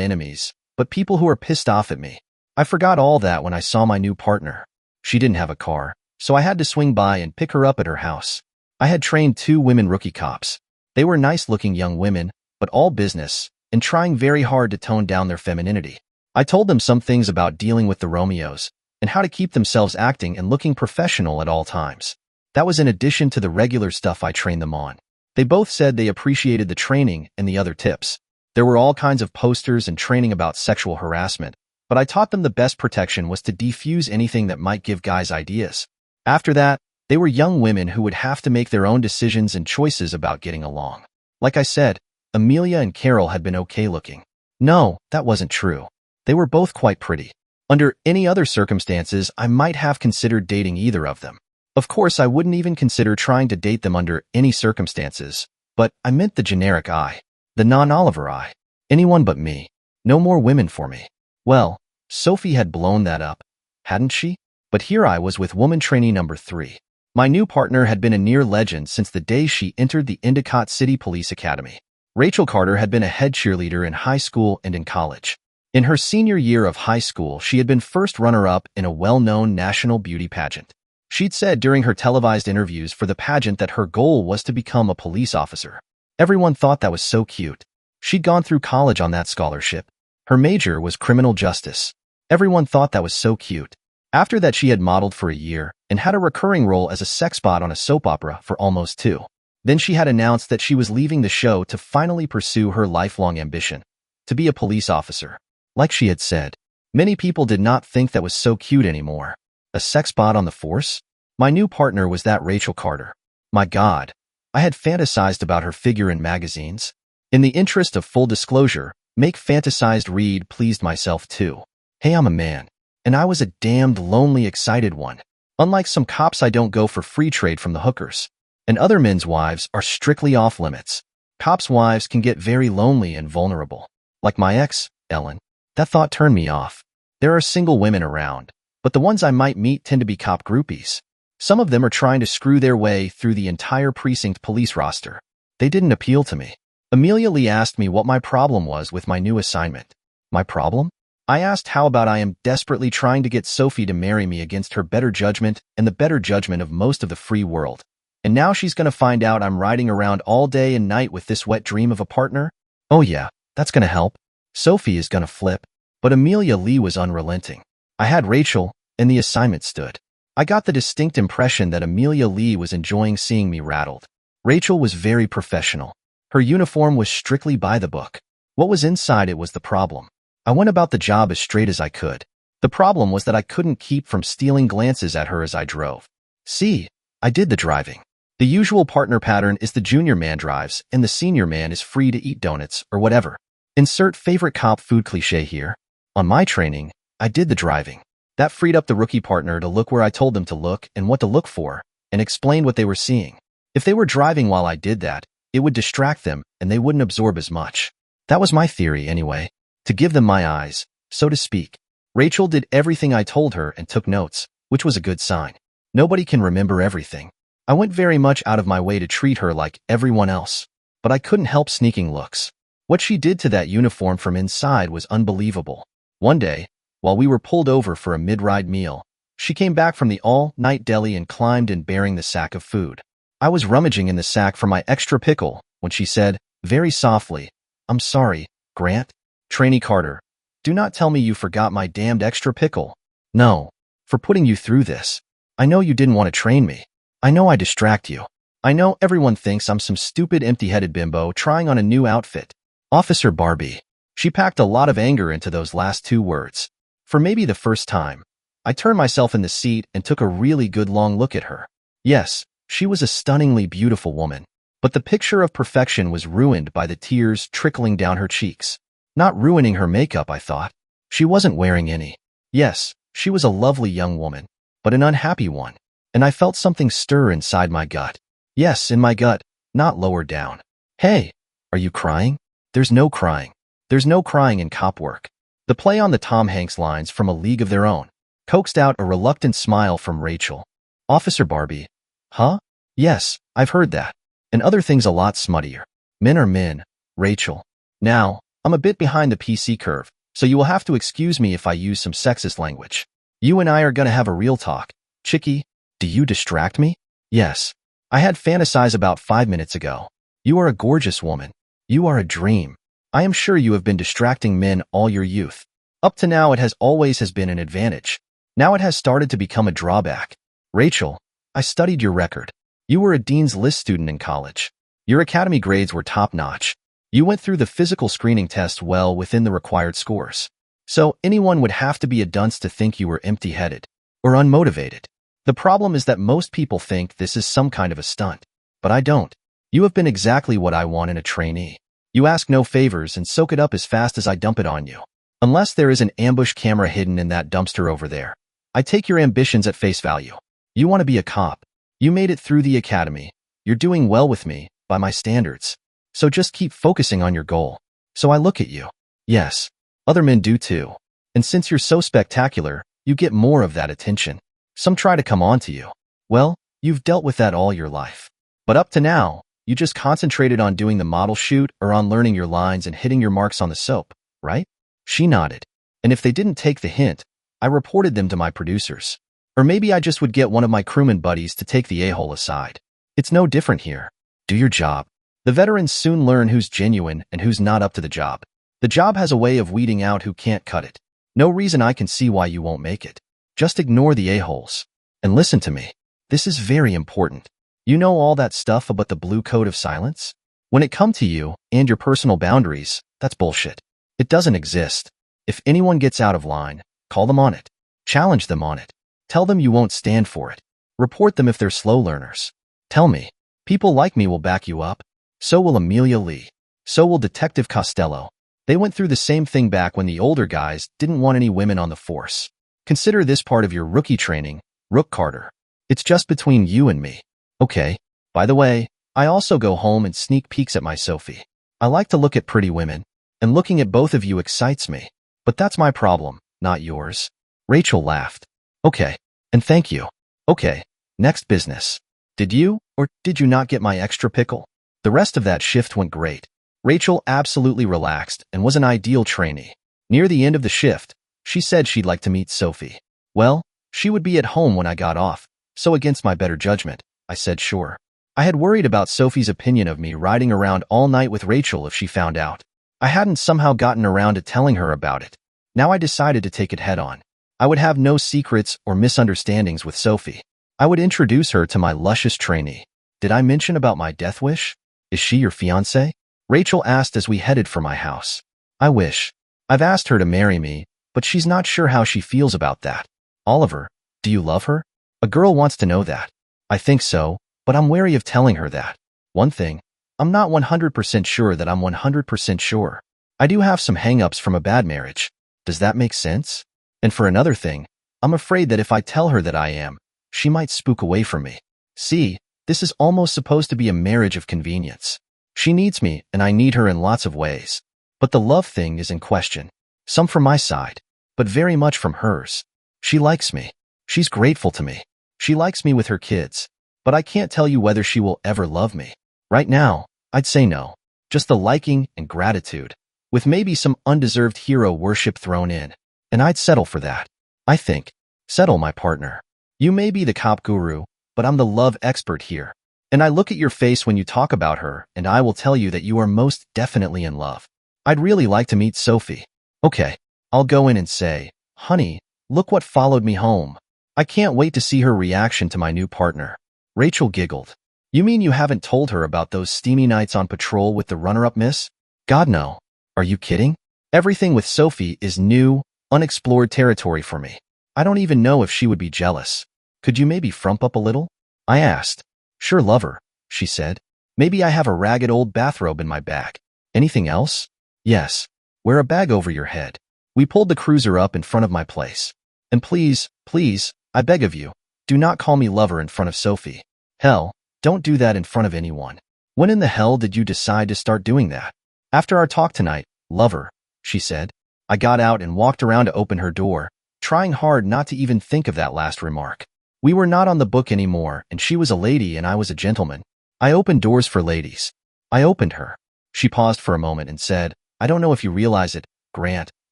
enemies, but people who are pissed off at me. I forgot all that when I saw my new partner. She didn't have a car, so I had to swing by and pick her up at her house. I had trained 2 women rookie cops. They were nice-looking young women, but all business, and trying very hard to tone down their femininity. I told them some things about dealing with the Romeos, and how to keep themselves acting and looking professional at all times. That was in addition to the regular stuff I trained them on. They both said they appreciated the training and the other tips. There were all kinds of posters and training about sexual harassment, but I taught them the best protection was to defuse anything that might give guys ideas. After that, they were young women who would have to make their own decisions and choices about getting along. Like I said, Amelia and Carol had been okay looking. No, that wasn't true. They were both quite pretty. Under any other circumstances, I might have considered dating either of them. Of course, I wouldn't even consider trying to date them under any circumstances, but I meant the generic I, the non-Oliver I. Anyone but me. No more women for me. Well, Sophie had blown that up, hadn't she? But here I was with woman trainee number 3. My new partner had been a near legend since the day she entered the Endicott City Police Academy. Rachel Carter had been a head cheerleader in high school and in college. In her senior year of high school, she had been first runner-up in a well-known national beauty pageant. She'd said during her televised interviews for the pageant that her goal was to become a police officer. Everyone thought that was so cute. She'd gone through college on that scholarship. Her major was criminal justice. Everyone thought that was so cute. After that, she had modeled for a year and had a recurring role as a sex bot on a soap opera for almost 2. Then she had announced that she was leaving the show to finally pursue her lifelong ambition, to be a police officer. Like she had said, many people did not think that was so cute anymore. A sex bot on the force? My new partner was that Rachel Carter. My God, I had fantasized about her figure in magazines. In the interest of full disclosure, make fantasized read pleased myself too. Hey, I'm a man, and I was a damned lonely, excited one. Unlike some cops, I don't go for free trade from the hookers. And other men's wives are strictly off limits. Cops' wives can get very lonely and vulnerable. Like my ex, Ellen. That thought turned me off. There are single women around, but the ones I might meet tend to be cop groupies. Some of them are trying to screw their way through the entire precinct police roster. They didn't appeal to me. Amelia Lee asked me what my problem was with my new assignment. My problem? I asked how about I am desperately trying to get Sophie to marry me against her better judgment and the better judgment of most of the free world. And now she's going to find out I'm riding around all day and night with this wet dream of a partner? Oh yeah, that's going to help. Sophie is going to flip. But Amelia Lee was unrelenting. I had Rachel, and the assignment stood. I got the distinct impression that Amelia Lee was enjoying seeing me rattled. Rachel was very professional. Her uniform was strictly by the book. What was inside it was the problem. I went about the job as straight as I could. The problem was that I couldn't keep from stealing glances at her as I drove. See, I did the driving. The usual partner pattern is the junior man drives and the senior man is free to eat donuts or whatever. Insert favorite cop food cliche here. On my training, I did the driving. That freed up the rookie partner to look where I told them to look and what to look for, and explained what they were seeing. If they were driving while I did that, it would distract them and they wouldn't absorb as much. That was my theory anyway, to give them my eyes, so to speak. Rachel did everything I told her and took notes, which was a good sign. Nobody can remember everything. I went very much out of my way to treat her like everyone else, but I couldn't help sneaking looks. What she did to that uniform from inside was unbelievable. One day, while we were pulled over for a mid-ride meal, she came back from the all-night deli and climbed in bearing the sack of food. I was rummaging in the sack for my extra pickle when she said, very softly, "I'm sorry, Grant." Trainee Carter, do not tell me you forgot my damned extra pickle. No, for putting you through this. I know you didn't want to train me. I know I distract you. I know everyone thinks I'm some stupid empty-headed bimbo trying on a new outfit. Officer Barbie. She packed a lot of anger into those last two words. For maybe the first time, I turned myself in the seat and took a really good long look at her. Yes, she was a stunningly beautiful woman, but the picture of perfection was ruined by the tears trickling down her cheeks. Not ruining her makeup, I thought. She wasn't wearing any. Yes, she was a lovely young woman, but an unhappy one, and I felt something stir inside my gut. Yes, in my gut, not lower down. Hey, are you crying? There's no crying. There's no crying in cop work. The play on the Tom Hanks lines from A League of Their Own coaxed out a reluctant smile from Rachel. Officer Barbie. Huh? Yes, I've heard that. And other things a lot smuttier. Men are men, Rachel. Now, I'm a bit behind the PC curve, so you will have to excuse me if I use some sexist language. You and I are gonna have a real talk. Chickie, do you distract me? Yes. I had fantasize about 5 minutes ago. You are a gorgeous woman. You are a dream. I am sure you have been distracting men all your youth. Up to now it has always been an advantage. Now it has started to become a drawback. Rachel, I studied your record. You were a Dean's List student in college. Your academy grades were top-notch. You went through the physical screening test well within the required scores. So anyone would have to be a dunce to think you were empty-headed or unmotivated. The problem is that most people think this is some kind of a stunt. But I don't. You have been exactly what I want in a trainee. You ask no favors and soak it up as fast as I dump it on you. Unless there is an ambush camera hidden in that dumpster over there. I take your ambitions at face value. You want to be a cop. You made it through the academy. You're doing well with me, by my standards. So just keep focusing on your goal. So I look at you. Yes, other men do too. And since you're so spectacular, you get more of that attention. Some try to come on to you. Well, you've dealt with that all your life. But up to now, you just concentrated on doing the model shoot or on learning your lines and hitting your marks on the soap, right? She nodded. And if they didn't take the hint, I reported them to my producers. Or maybe I just would get one of my crewman buddies to take the a-hole aside. It's no different here. Do your job. The veterans soon learn who's genuine and who's not up to the job. The job has a way of weeding out who can't cut it. No reason I can see why you won't make it. Just ignore the a-holes. And listen to me. This is very important. You know all that stuff about the blue code of silence? When it comes to you and your personal boundaries, that's bullshit. It doesn't exist. If anyone gets out of line, call them on it. Challenge them on it. Tell them you won't stand for it. Report them if they're slow learners. Tell me. People like me will back you up. So will Amelia Lee. So will Detective Costello. They went through the same thing back when the older guys didn't want any women on the force. Consider this part of your rookie training, Rook Carter. It's just between you and me. Okay. By the way, I also go home and sneak peeks at my Sophie. I like to look at pretty women, and looking at both of you excites me. But that's my problem, not yours. Rachel laughed. Okay. And thank you. Okay. Next business. Did you, or did you not get my extra pickle? The rest of that shift went great. Rachel absolutely relaxed and was an ideal trainee. Near the end of the shift, she said she'd like to meet Sophie. Well, she would be at home when I got off, so against my better judgment, I said sure. I had worried about Sophie's opinion of me riding around all night with Rachel if she found out. I hadn't somehow gotten around to telling her about it. Now I decided to take it head on. I would have no secrets or misunderstandings with Sophie. I would introduce her to my luscious trainee. Did I mention about my death wish? Is she your fiancé? Rachel asked as we headed for my house. I wish. I've asked her to marry me, but she's not sure how she feels about that. Oliver, do you love her? A girl wants to know that. I think so, but I'm wary of telling her that. One thing, I'm not 100% sure that I'm 100% sure. I do have some hang-ups from a bad marriage. Does that make sense? And for another thing, I'm afraid that if I tell her that I am, she might spook away from me. See, this is almost supposed to be a marriage of convenience. She needs me, and I need her in lots of ways. But the love thing is in question. Some from my side, but very much from hers. She likes me. She's grateful to me. She likes me with her kids. But I can't tell you whether she will ever love me. Right now, I'd say no. Just the liking and gratitude, with maybe some undeserved hero worship thrown in. And I'd settle for that. I think. Settle, my partner. You may be the cop guru, but I'm the love expert here. And I look at your face when you talk about her, and I will tell you that you are most definitely in love. I'd really like to meet Sophie. Okay, I'll go in and say, honey, look what followed me home. I can't wait to see her reaction to my new partner. Rachel giggled. You mean you haven't told her about those steamy nights on patrol with the runner-up, miss? God, no. Are you kidding? Everything with Sophie is new, unexplored territory for me. I don't even know if she would be jealous. Could you maybe frump up a little? I asked. Sure, lover, she said. Maybe I have a ragged old bathrobe in my bag. Anything else? Yes. Wear a bag over your head. We pulled the cruiser up in front of my place. And please, please, I beg of you, do not call me lover in front of Sophie. Hell, don't do that in front of anyone. When in the hell did you decide to start doing that? After our talk tonight, lover, she said. I got out and walked around to open her door, trying hard not to even think of that last remark. We were not on the book anymore, and she was a lady and I was a gentleman. I opened doors for ladies. I opened her. She paused for a moment and said, I don't know if you realize it, Grant,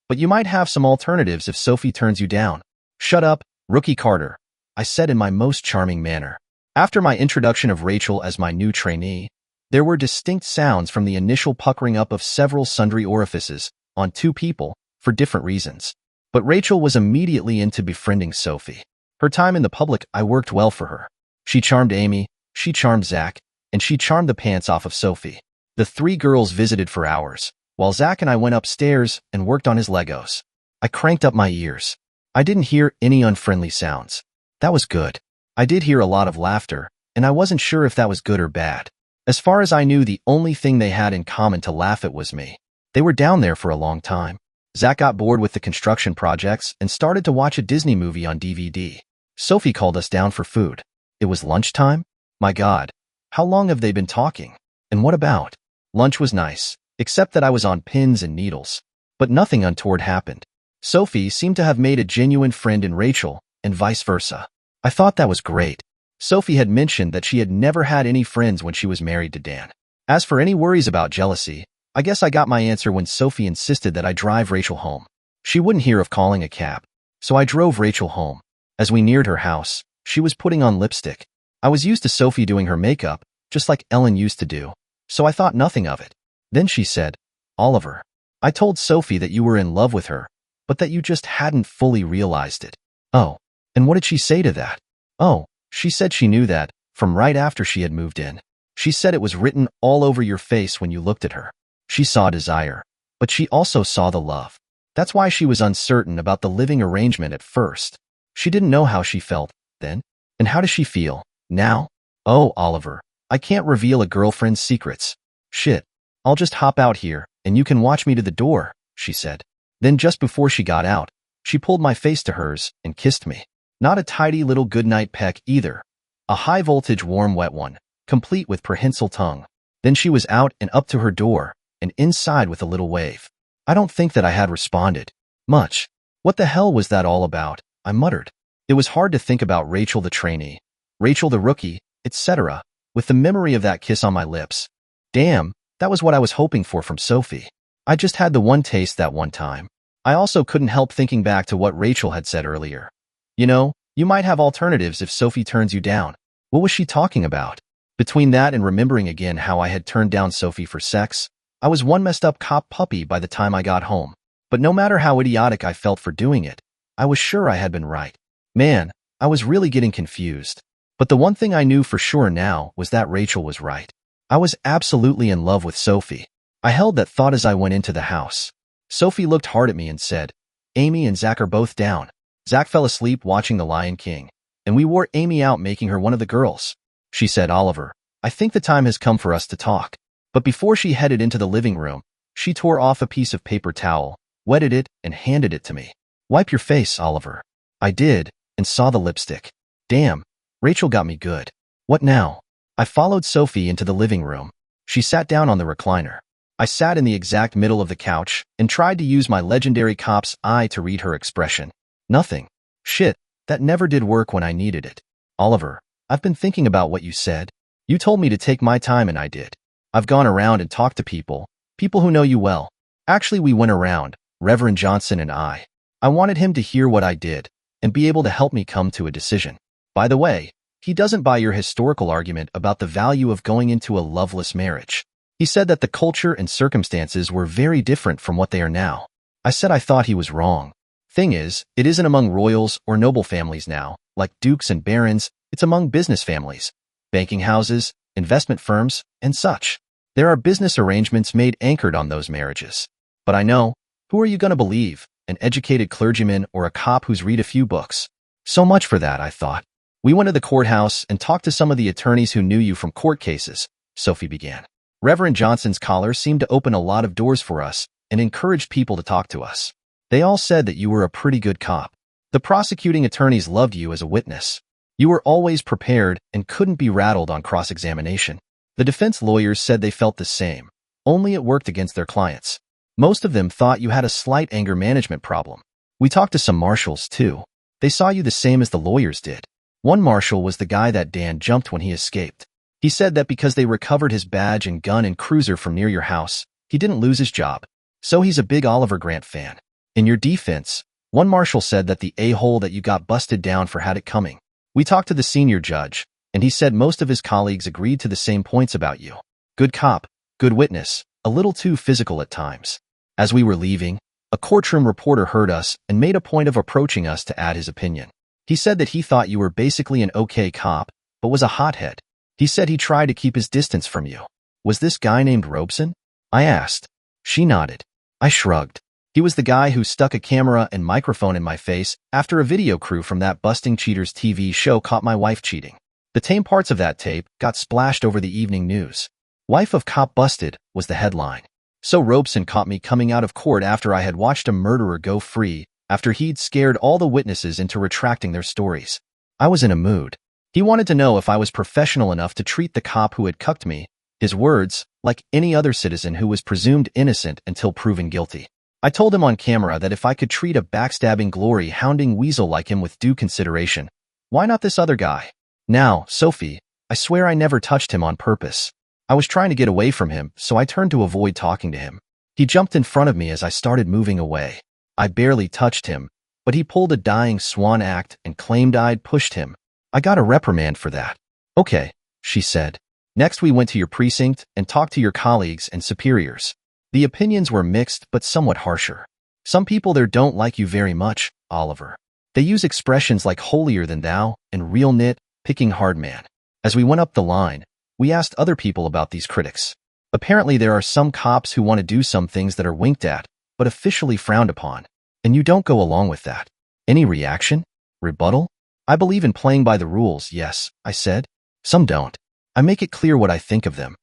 but you might have some alternatives if Sophie turns you down. Shut up, Rookie Carter, I said in my most charming manner. After my introduction of Rachel as my new trainee, there were distinct sounds from the initial puckering up of several sundry orifices on two people for different reasons. But Rachel was immediately into befriending Sophie. Her time in the public, I worked well for her. She charmed Amy, she charmed Zach, and she charmed the pants off of Sophie. The three girls visited for hours, while Zach and I went upstairs and worked on his Legos. I cranked up my ears. I didn't hear any unfriendly sounds. That was good. I did hear a lot of laughter, and I wasn't sure if that was good or bad. As far as I knew, the only thing they had in common to laugh at was me. They were down there for a long time. Zach got bored with the construction projects and started to watch a Disney movie on DVD. Sophie called us down for food. It was lunchtime? My God, how long have they been talking? And what about? Lunch was nice, except that I was on pins and needles. But nothing untoward happened. Sophie seemed to have made a genuine friend in Rachel, and vice versa. I thought that was great. Sophie had mentioned that she had never had any friends when she was married to Dan. As for any worries about jealousy, I guess I got my answer when Sophie insisted that I drive Rachel home. She wouldn't hear of calling a cab, so I drove Rachel home. As we neared her house, she was putting on lipstick. I was used to Sophie doing her makeup, just like Ellen used to do, so I thought nothing of it. Then she said, Oliver, I told Sophie that you were in love with her, but that you just hadn't fully realized it. Oh, and what did she say to that? Oh, she said she knew that, from right after she had moved in. She said it was written all over your face when you looked at her. She saw desire, but she also saw the love. That's why she was uncertain about the living arrangement at first. She didn't know how she felt then. And how does she feel now? Oh, Oliver, I can't reveal a girlfriend's secrets. Shit. I'll just hop out here, and you can watch me to the door, she said. Then just before she got out, she pulled my face to hers and kissed me. Not a tidy little goodnight peck either. A high-voltage warm wet one, complete with prehensile tongue. Then she was out and up to her door, and inside with a little wave. I don't think that I had responded much. What the hell was that all about? I muttered. It was hard to think about Rachel the trainee, Rachel the rookie, etc., with the memory of that kiss on my lips. Damn, that was what I was hoping for from Sophie. I just had the one taste that one time. I also couldn't help thinking back to what Rachel had said earlier. You know, you might have alternatives if Sophie turns you down. What was she talking about? Between that and remembering again how I had turned down Sophie for sex, I was one messed up cop puppy by the time I got home. But no matter how idiotic I felt for doing it, I was sure I had been right. Man, I was really getting confused. But the one thing I knew for sure now was that Rachel was right. I was absolutely in love with Sophie. I held that thought as I went into the house. Sophie looked hard at me and said, Amy and Zach are both down. Zach fell asleep watching The Lion King, and we wore Amy out making her one of the girls. she said, "Oliver, I think the time has come for us to talk." But before she headed into the living room, she tore off a piece of paper towel, wetted it, and handed it to me. "Wipe your face, Oliver." I did, and saw the lipstick. Damn, Rachel got me good. What now? I followed Sophie into the living room. She sat down on the recliner. I sat in the exact middle of the couch and tried to use my legendary cop's eye to read her expression. Nothing. Shit, that never did work when I needed it. "Oliver, I've been thinking about what you said. You told me to take my time and I did. I've gone around and talked to people who know you well. Actually, we went around, Reverend Johnson and I. I wanted him to hear what I did and be able to help me come to a decision. By the way, he doesn't buy your historical argument about the value of going into a loveless marriage. He said that the culture and circumstances were very different from what they are now." I said I thought he was wrong. "Thing is, it isn't among royals or noble families now, like dukes and barons. It's among business families, banking houses, investment firms, and such. There are business arrangements made anchored on those marriages. But I know, who are you going to believe, an educated clergyman or a cop who's read a few books?" "So much for that," I thought. "We went to the courthouse and talked to some of the attorneys who knew you from court cases," Sophie began. "Reverend Johnson's collar seemed to open a lot of doors for us and encouraged people to talk to us. They all said that you were a pretty good cop. The prosecuting attorneys loved you as a witness. You were always prepared and couldn't be rattled on cross-examination. The defense lawyers said they felt the same, only it worked against their clients. Most of them thought you had a slight anger management problem. We talked to some marshals, too. They saw you the same as the lawyers did. One marshal was the guy that Dan jumped when he escaped. He said that because they recovered his badge and gun and cruiser from near your house, he didn't lose his job. So he's a big Oliver Grant fan. In your defense, one marshal said that the a-hole that you got busted down for had it coming. We talked to the senior judge, and he said most of his colleagues agreed to the same points about you. Good cop, good witness, a little too physical at times." As we were leaving, a courtroom reporter heard us and made a point of approaching us to add his opinion. He said that he thought you were basically an okay cop, but was a hothead. He said he tried to keep his distance from you. "Was this guy named Robeson?" I asked. She nodded. I shrugged. "He was the guy who stuck a camera and microphone in my face after a video crew from that Busting Cheaters TV show caught my wife cheating. The tame parts of that tape got splashed over the evening news. 'Wife of Cop Busted' was the headline. So Robeson caught me coming out of court after I had watched a murderer go free, after he'd scared all the witnesses into retracting their stories. I was in a mood. He wanted to know if I was professional enough to treat the cop who had cucked me, his words, like any other citizen who was presumed innocent until proven guilty. I told him on camera that if I could treat a backstabbing, glory-hounding weasel like him with due consideration, why not this other guy? Now, Sophie, I swear I never touched him on purpose. I was trying to get away from him, so I turned to avoid talking to him. He jumped in front of me as I started moving away. I barely touched him, but he pulled a dying swan act and claimed I'd pushed him. I got a reprimand for that." "Okay," she said. "Next we went to your precinct and talked to your colleagues and superiors. The opinions were mixed but somewhat harsher. Some people there don't like you very much, Oliver. They use expressions like holier than thou and real nit, picking hard man. As we went up the line, we asked other people about these critics. Apparently there are some cops who want to do some things that are winked at, but officially frowned upon. And you don't go along with that. Any reaction? Rebuttal? I believe in playing by the rules, yes, I said. Some don't. I make it clear what I think of them.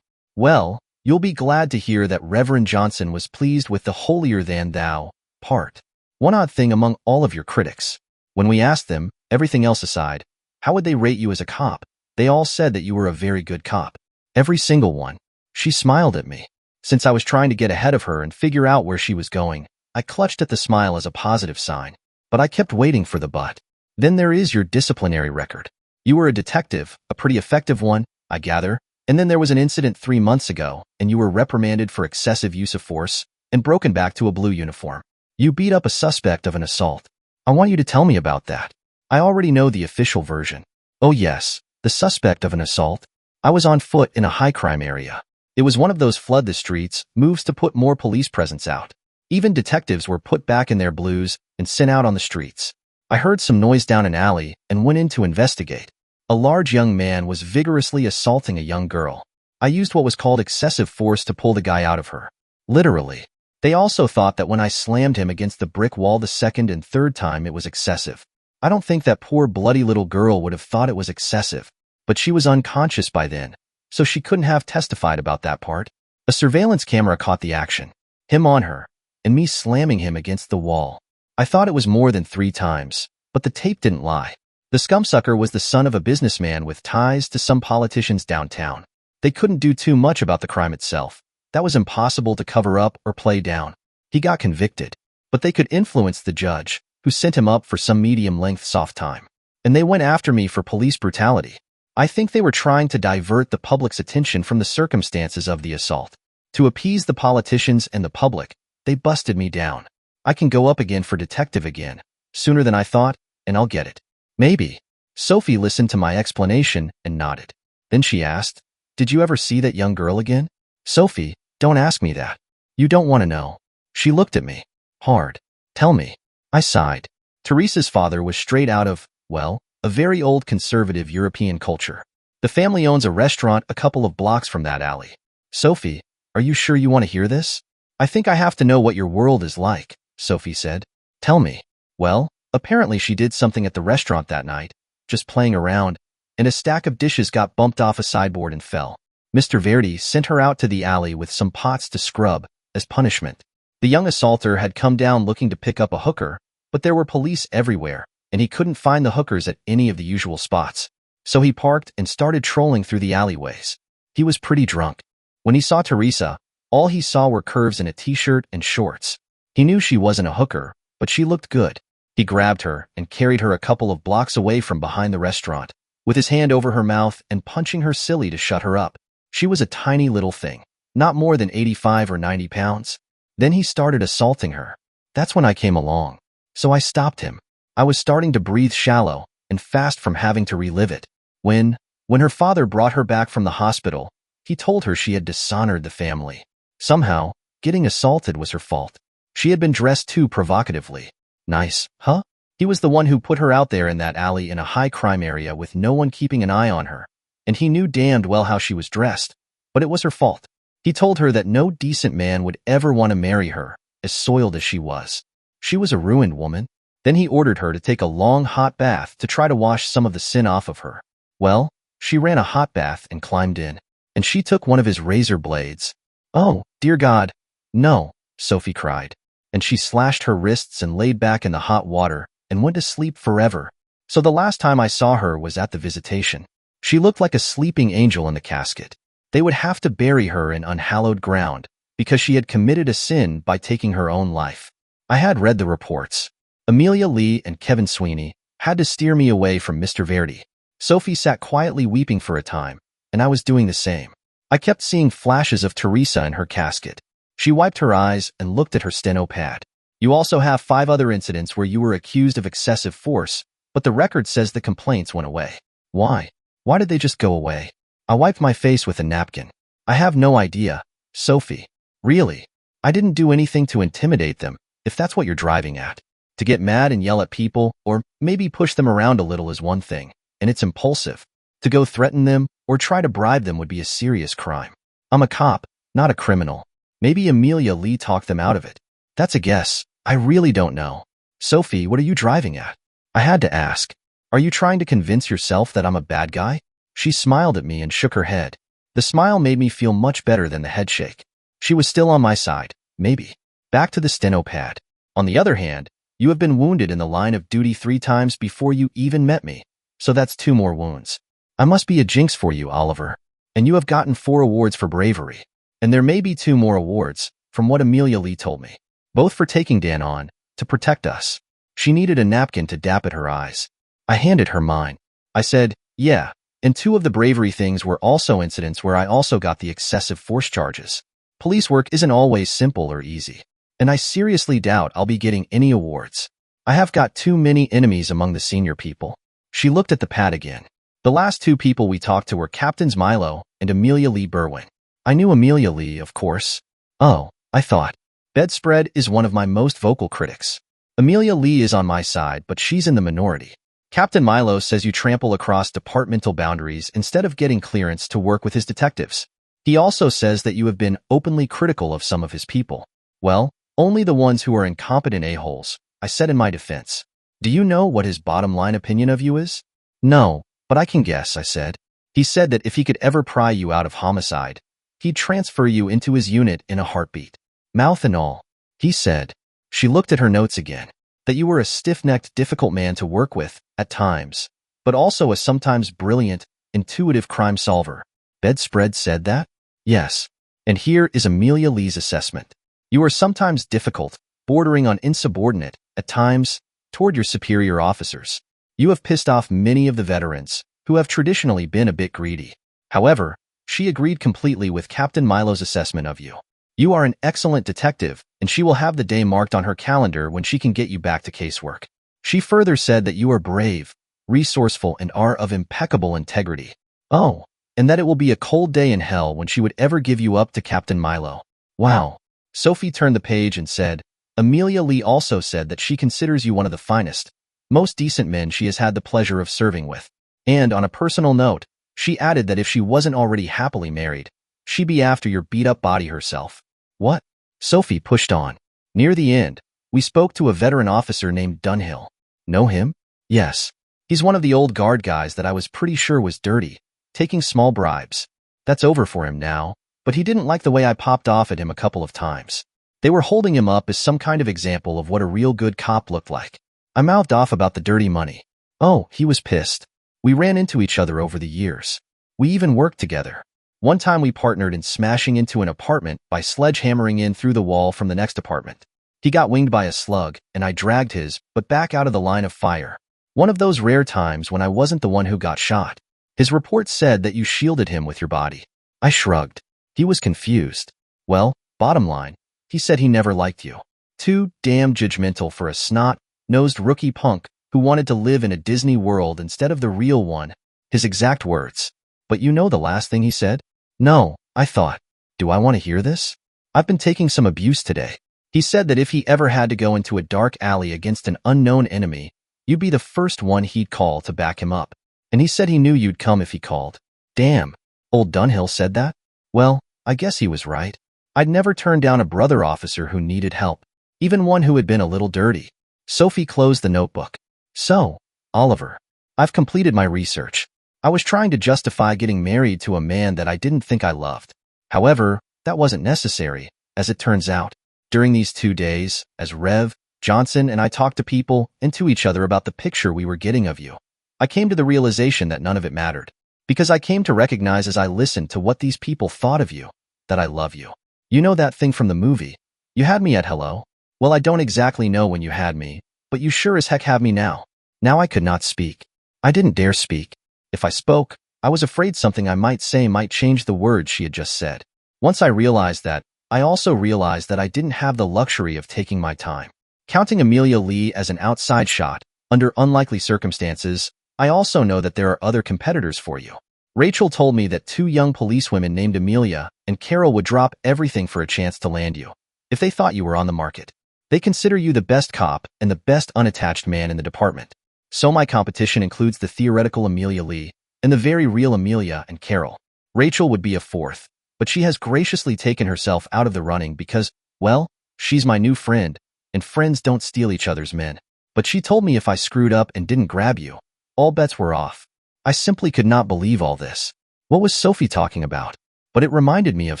Well, you'll be glad to hear that Reverend Johnson was pleased with the holier than thou part. One odd thing among all of your critics. When we asked them, everything else aside, how would they rate you as a cop? They all said that you were a very good cop. Every single one. She smiled at me. Since I was trying to get ahead of her and figure out where she was going, I clutched at the smile as a positive sign. But I kept waiting for the but. Then there is your disciplinary record. You were a detective, a pretty effective one, I gather, and then there was an incident 3 months ago, and you were reprimanded for excessive use of force and broken back to a blue uniform. You beat up a suspect of an assault. I want you to tell me about that. I already know the official version. Oh yes, the suspect of an assault. I was on foot in a high-crime area. It was one of those flood the streets moves to put more police presence out. Even detectives were put back in their blues and sent out on the streets. I heard some noise down an alley and went in to investigate. A large young man was vigorously assaulting a young girl. I used what was called excessive force to pull the guy out of her. Literally. They also thought that when I slammed him against the brick wall the second and third time it was excessive. I don't think that poor bloody little girl would have thought it was excessive. but she was unconscious by then, so she couldn't have testified about that part. A surveillance camera caught the action, him on her, and me slamming him against the wall. I thought it was more than 3 times, but the tape didn't lie. The scumsucker was the son of a businessman with ties to some politicians downtown. They couldn't do too much about the crime itself. That was impossible to cover up or play down. He got convicted, but they could influence the judge, who sent him up for some medium-length soft time. And they went after me for police brutality. I think they were trying to divert the public's attention from the circumstances of the assault. To appease the politicians and the public, they busted me down. I can go up again for detective again, sooner than I thought, and I'll get it. Maybe. Sophie listened to my explanation and nodded. Then she asked, "Did you ever see that young girl again?" "Sophie, don't ask me that. You don't want to know." She looked at me hard. "Tell me." I sighed. Teresa's father was straight out of, well, a very old conservative European culture. The family owns a restaurant a couple of blocks from that alley. "Sophie, are you sure you want to hear this?" "I think I have to know what your world is like," Sophie said. "Tell me." Well, apparently she did something at the restaurant that night, just playing around, and a stack of dishes got bumped off a sideboard and fell. Mr. Verdi sent her out to the alley with some pots to scrub, as punishment. The young assaulter had come down looking to pick up a hooker, but there were police everywhere, and he couldn't find the hookers at any of the usual spots. So he parked and started trolling through the alleyways. He was pretty drunk. When he saw Teresa, all he saw were curves in a t-shirt and shorts. He knew she wasn't a hooker, but she looked good. He grabbed her and carried her a couple of blocks away from behind the restaurant, with his hand over her mouth and punching her silly to shut her up. She was a tiny little thing, not more than 85 or 90 pounds. Then he started assaulting her. That's when I came along. So I stopped him. I was starting to breathe shallow and fast from having to relive it. When her father brought her back from the hospital, he told her she had dishonored the family. Somehow, getting assaulted was her fault. She had been dressed too provocatively. Nice, huh? He was the one who put her out there in that alley in a high-crime area with no one keeping an eye on her. And he knew damned well how she was dressed, but it was her fault. He told her that no decent man would ever want to marry her, as soiled as she was. She was a ruined woman. Then he ordered her to take a long hot bath to try to wash some of the sin off of her. Well, she ran a hot bath and climbed in, and she took one of his razor blades. "Oh, dear God, no," Sophie cried. And she slashed her wrists and laid back in the hot water and went to sleep forever. So the last time I saw her was at the visitation. She looked like a sleeping angel in the casket. They would have to bury her in unhallowed ground because she had committed a sin by taking her own life. I had read the reports. Amelia Lee and Kevin Sweeney had to steer me away from Mr. Verdi. Sophie sat quietly weeping for a time, and I was doing the same. I kept seeing flashes of Teresa in her casket. She wiped her eyes and looked at her steno pad. "You also have 5 other incidents where you were accused of excessive force, but the record says the complaints went away." "Why? Why did they just go away?" I wiped my face with a napkin. "I have no idea, Sophie. Really. I didn't do anything to intimidate them, if that's what you're driving at. To get mad and yell at people, or maybe push them around a little is one thing, and it's impulsive. To go threaten them or try to bribe them would be a serious crime. I'm a cop, not a criminal. Maybe Amelia Lee talked them out of it. That's a guess. I really don't know." "Sophie, what are you driving at?" I had to ask. "Are you trying to convince yourself that I'm a bad guy?" She smiled at me and shook her head. The smile made me feel much better than the headshake. She was still on my side, maybe. Back to the steno pad. "On the other hand, you have been wounded in the line of duty 3 times before you even met me. So that's 2 more wounds. I must be a jinx for you, Oliver. And you have gotten 4 awards for bravery. And there may be 2 more awards, from what Amelia Lee told me. Both for taking Dan on, to protect us." She needed a napkin to dap at her eyes. I handed her mine. I said, "Yeah, and 2 of the bravery things were also incidents where I also got the excessive force charges. Police work isn't always simple or easy. And I seriously doubt I'll be getting any awards. I have got too many enemies among the senior people." She looked at the pad again. The last 2 people we talked to were Captains Milo and Amelia Lee Berwin. I knew Amelia Lee, of course. Oh, I thought. Bedspread is one of my most vocal critics. Amelia Lee is on my side, but she's in the minority. Captain Milo says you trample across departmental boundaries instead of getting clearance to work with his detectives. He also says that you have been openly critical of some of his people. Well, only the ones who are incompetent a-holes, I said in my defense. "Do you know what his bottom line opinion of you is?" "No, but I can guess," I said. He said that if he could ever pry you out of homicide, he'd transfer you into his unit in a heartbeat. Mouth and all. He said. She looked at her notes again. That you were a stiff-necked, difficult man to work with, at times, but also a sometimes brilliant, intuitive crime solver. Bedspread said that? Yes. And here is Amelia Lee's assessment. You are sometimes difficult, bordering on insubordinate, at times, toward your superior officers. You have pissed off many of the veterans, who have traditionally been a bit greedy. However, she agreed completely with Captain Milo's assessment of you. You are an excellent detective, and she will have the day marked on her calendar when she can get you back to casework. She further said that you are brave, resourceful, and are of impeccable integrity. Oh, and that it will be a cold day in hell when she would ever give you up to Captain Milo. Wow. Sophie turned the page and said, Amelia Lee also said that she considers you one of the finest, most decent men she has had the pleasure of serving with. And on a personal note, she added that if she wasn't already happily married, she'd be after your beat-up body herself. What? Sophie pushed on. Near the end, we spoke to a veteran officer named Dunhill. Know him? Yes. He's one of the old guard guys that I was pretty sure was dirty, taking small bribes. That's over for him now, but he didn't like the way I popped off at him a couple of times. They were holding him up as some kind of example of what a real good cop looked like. I mouthed off about the dirty money. Oh, he was pissed. We ran into each other over the years. We even worked together. One time we partnered in smashing into an apartment by sledgehammering in through the wall from the next apartment. He got winged by a slug, and I dragged his, but back out of the line of fire. One of those rare times when I wasn't the one who got shot. His report said that you shielded him with your body. I shrugged. He was confused. Well, bottom line, he said he never liked you. Too damn judgmental for a snot-nosed rookie punk who wanted to live in a Disney world instead of the real one. His exact words. But you know the last thing he said? No, I thought. Do I want to hear this? I've been taking some abuse today. He said that if he ever had to go into a dark alley against an unknown enemy, you'd be the first one he'd call to back him up. And he said he knew you'd come if he called. Damn. Old Dunhill said that? Well, I guess he was right. I'd never turn down a brother officer who needed help, even one who had been a little dirty. Sophie closed the notebook. So, Oliver, I've completed my research. I was trying to justify getting married to a man that I didn't think I loved. However, that wasn't necessary, as it turns out. During these 2 days, as Rev. Johnson and I talked to people and to each other about the picture we were getting of you, I came to the realization that none of it mattered, because I came to recognize as I listened to what these people thought of you, that I love you. You know that thing from the movie? You had me at hello? Well, I don't exactly know when you had me, but you sure as heck have me now. Now I could not speak. I didn't dare speak. If I spoke, I was afraid something I might say might change the words she had just said. Once I realized that, I also realized that I didn't have the luxury of taking my time. Counting Amelia Lee as an outside shot, under unlikely circumstances, I also know that there are other competitors for you. Rachel told me that 2 young policewomen named Amelia and Carol would drop everything for a chance to land you, if they thought you were on the market. They consider you the best cop and the best unattached man in the department. So my competition includes the theoretical Amelia Lee and the very real Amelia and Carol. Rachel would be a 4th, but she has graciously taken herself out of the running because, well, she's my new friend, and friends don't steal each other's men. But she told me if I screwed up and didn't grab you, all bets were off. I simply could not believe all this. What was Sophie talking about? But it reminded me of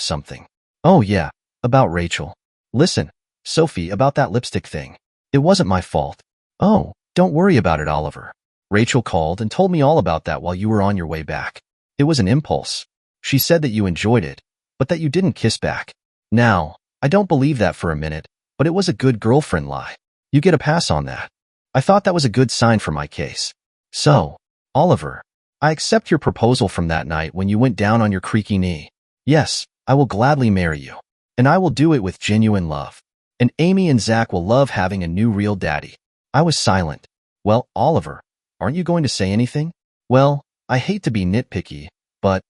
something. Oh yeah, about Rachel. Listen, Sophie, about that lipstick thing. It wasn't my fault. Oh, don't worry about it, Oliver. Rachel called and told me all about that while you were on your way back. It was an impulse. She said that you enjoyed it, but that you didn't kiss back. Now, I don't believe that for a minute, but it was a good girlfriend lie. You get a pass on that. I thought that was a good sign for my case. So, Oliver, I accept your proposal from that night when you went down on your creaky knee. Yes, I will gladly marry you. And I will do it with genuine love. And Amy and Zach will love having a new real daddy. I was silent. Well, Oliver, aren't you going to say anything? Well, I hate to be nitpicky, but...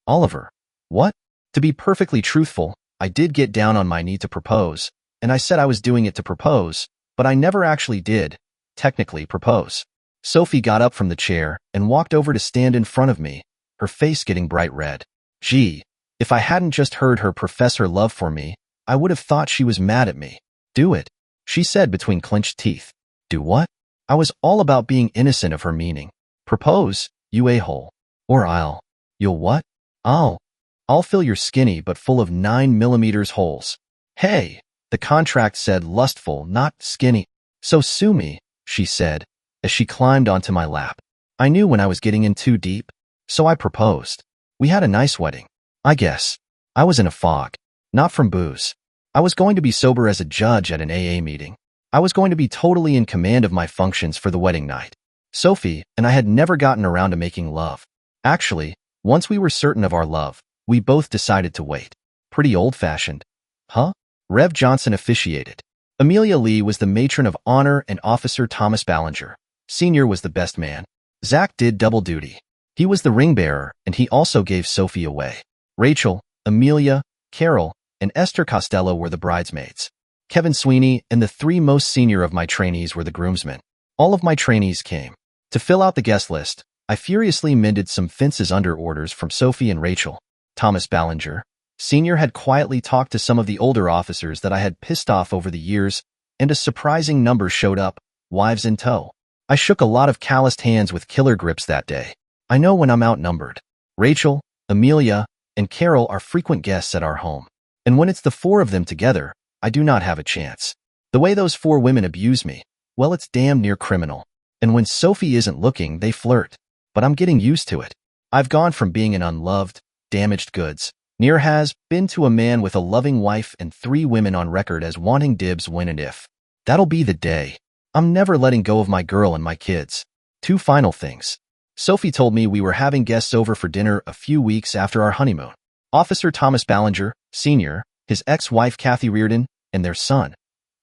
Oliver, what? To be perfectly truthful, I did get down on my knee to propose, and I said I was doing it to propose, but I never actually did, technically, propose. Sophie got up from the chair and walked over to stand in front of me, her face getting bright red. Gee, if I hadn't just heard her profess her love for me, I would have thought she was mad at me. Do it, she said between clenched teeth. Do what? I was all about being innocent of her meaning. Propose, you a-hole. Or I'll. You'll what? I'll. I'll fill your skinny but full of 9 mm holes. Hey, the contract said lustful, not skinny. So sue me, she said, as she climbed onto my lap. I knew when I was getting in too deep, so I proposed. We had a nice wedding. I guess. I was in a fog. Not from booze. I was going to be sober as a judge at an AA meeting. I was going to be totally in command of my functions for the wedding night. Sophie and I had never gotten around to making love. Actually, once we were certain of our love, we both decided to wait. Pretty old-fashioned. Huh? Rev Johnson officiated. Amelia Lee was the matron of honor and Officer Thomas Ballinger. Sr. was the best man. Zach did double duty. He was the ring-bearer, and he also gave Sophie away. Rachel, Amelia, Carol, and Esther Costello were the bridesmaids. Kevin Sweeney and the three most senior of my trainees were the groomsmen. All of my trainees came. To fill out the guest list, I furiously mended some fences under orders from Sophie and Rachel. Thomas Ballinger, Sr. had quietly talked to some of the older officers that I had pissed off over the years, and a surprising number showed up, wives in tow. I shook a lot of calloused hands with killer grips that day. I know when I'm outnumbered. Rachel, Amelia, and Carol are frequent guests at our home. And when it's the four of them together, I do not have a chance. The way those four women abuse me, well, it's damn near criminal. And when Sophie isn't looking, they flirt. But I'm getting used to it. I've gone from being an unloved, damaged goods, near has been to a man with a loving wife and 3 women on record as wanting dibs when and if. That'll be the day. I'm never letting go of my girl and my kids. 2 final things. Sophie told me we were having guests over for dinner a few weeks after our honeymoon. Officer Thomas Ballinger, Sr., his ex-wife Kathy Reardon, and their son,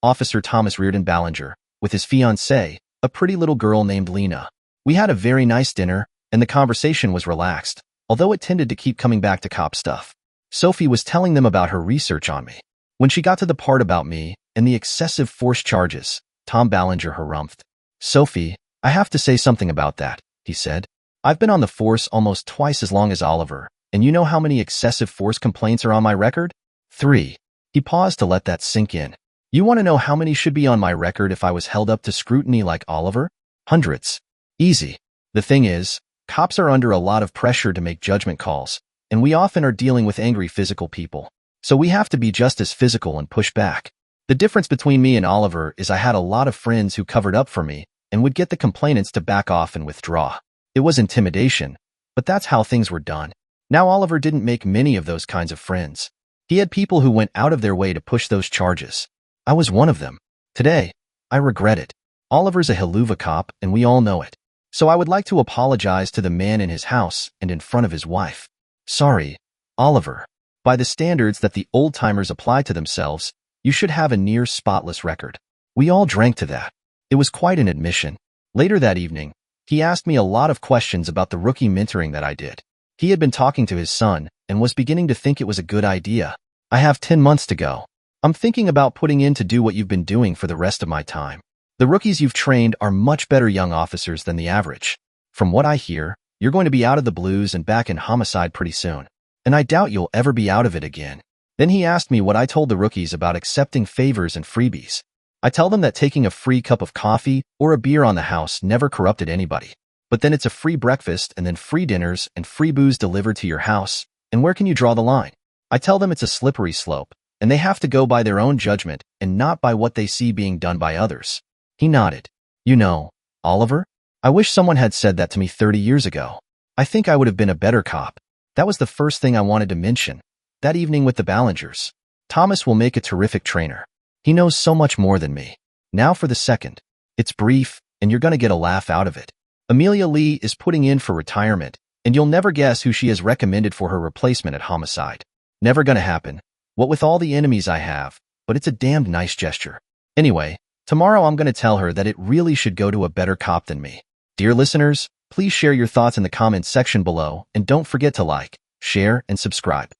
Officer Thomas Reardon Ballinger, with his fiancée, a pretty little girl named Lena. We had a very nice dinner, and the conversation was relaxed, although it tended to keep coming back to cop stuff. Sophie was telling them about her research on me. When she got to the part about me and the excessive force charges, Tom Ballinger harumphed. Sophie, I have to say something about that, he said. I've been on the force almost twice as long as Oliver, and you know how many excessive force complaints are on my record? 3. He paused to let that sink in. You want to know how many should be on my record if I was held up to scrutiny like Oliver? Hundreds. Easy. The thing is, cops are under a lot of pressure to make judgment calls, and we often are dealing with angry physical people. So we have to be just as physical and push back. The difference between me and Oliver is I had a lot of friends who covered up for me and would get the complainants to back off and withdraw. It was intimidation, but that's how things were done. Now Oliver didn't make many of those kinds of friends. He had people who went out of their way to push those charges. I was one of them. Today, I regret it. Oliver's a Hiluva cop, and we all know it. So I would like to apologize to the man in his house and in front of his wife. Sorry, Oliver. By the standards that the old-timers apply to themselves, you should have a near spotless record. We all drank to that. It was quite an admission. Later that evening, he asked me a lot of questions about the rookie mentoring that I did. He had been talking to his son and was beginning to think it was a good idea. I have 10 months to go. I'm thinking about putting in to do what you've been doing for the rest of my time. The rookies you've trained are much better young officers than the average. From what I hear, you're going to be out of the blues and back in homicide pretty soon. And I doubt you'll ever be out of it again. Then he asked me what I told the rookies about accepting favors and freebies. I tell them that taking a free cup of coffee or a beer on the house never corrupted anybody. But then it's a free breakfast and then free dinners and free booze delivered to your house. And where can you draw the line? I tell them it's a slippery slope, and they have to go by their own judgment and not by what they see being done by others. He nodded. You know, Oliver, I wish someone had said that to me 30 years ago. I think I would have been a better cop. That was the first thing I wanted to mention. That evening with the Ballingers. Thomas will make a terrific trainer. He knows so much more than me. Now for the second. It's brief, and you're going to get a laugh out of it. Amelia Lee is putting in for retirement, and you'll never guess who she has recommended for her replacement at homicide. Never gonna happen. What with all the enemies I have, but it's a damned nice gesture. Anyway, tomorrow I'm gonna tell her that it really should go to a better cop than me. Dear listeners, please share your thoughts in the comments section below, and don't forget to like, share, and subscribe.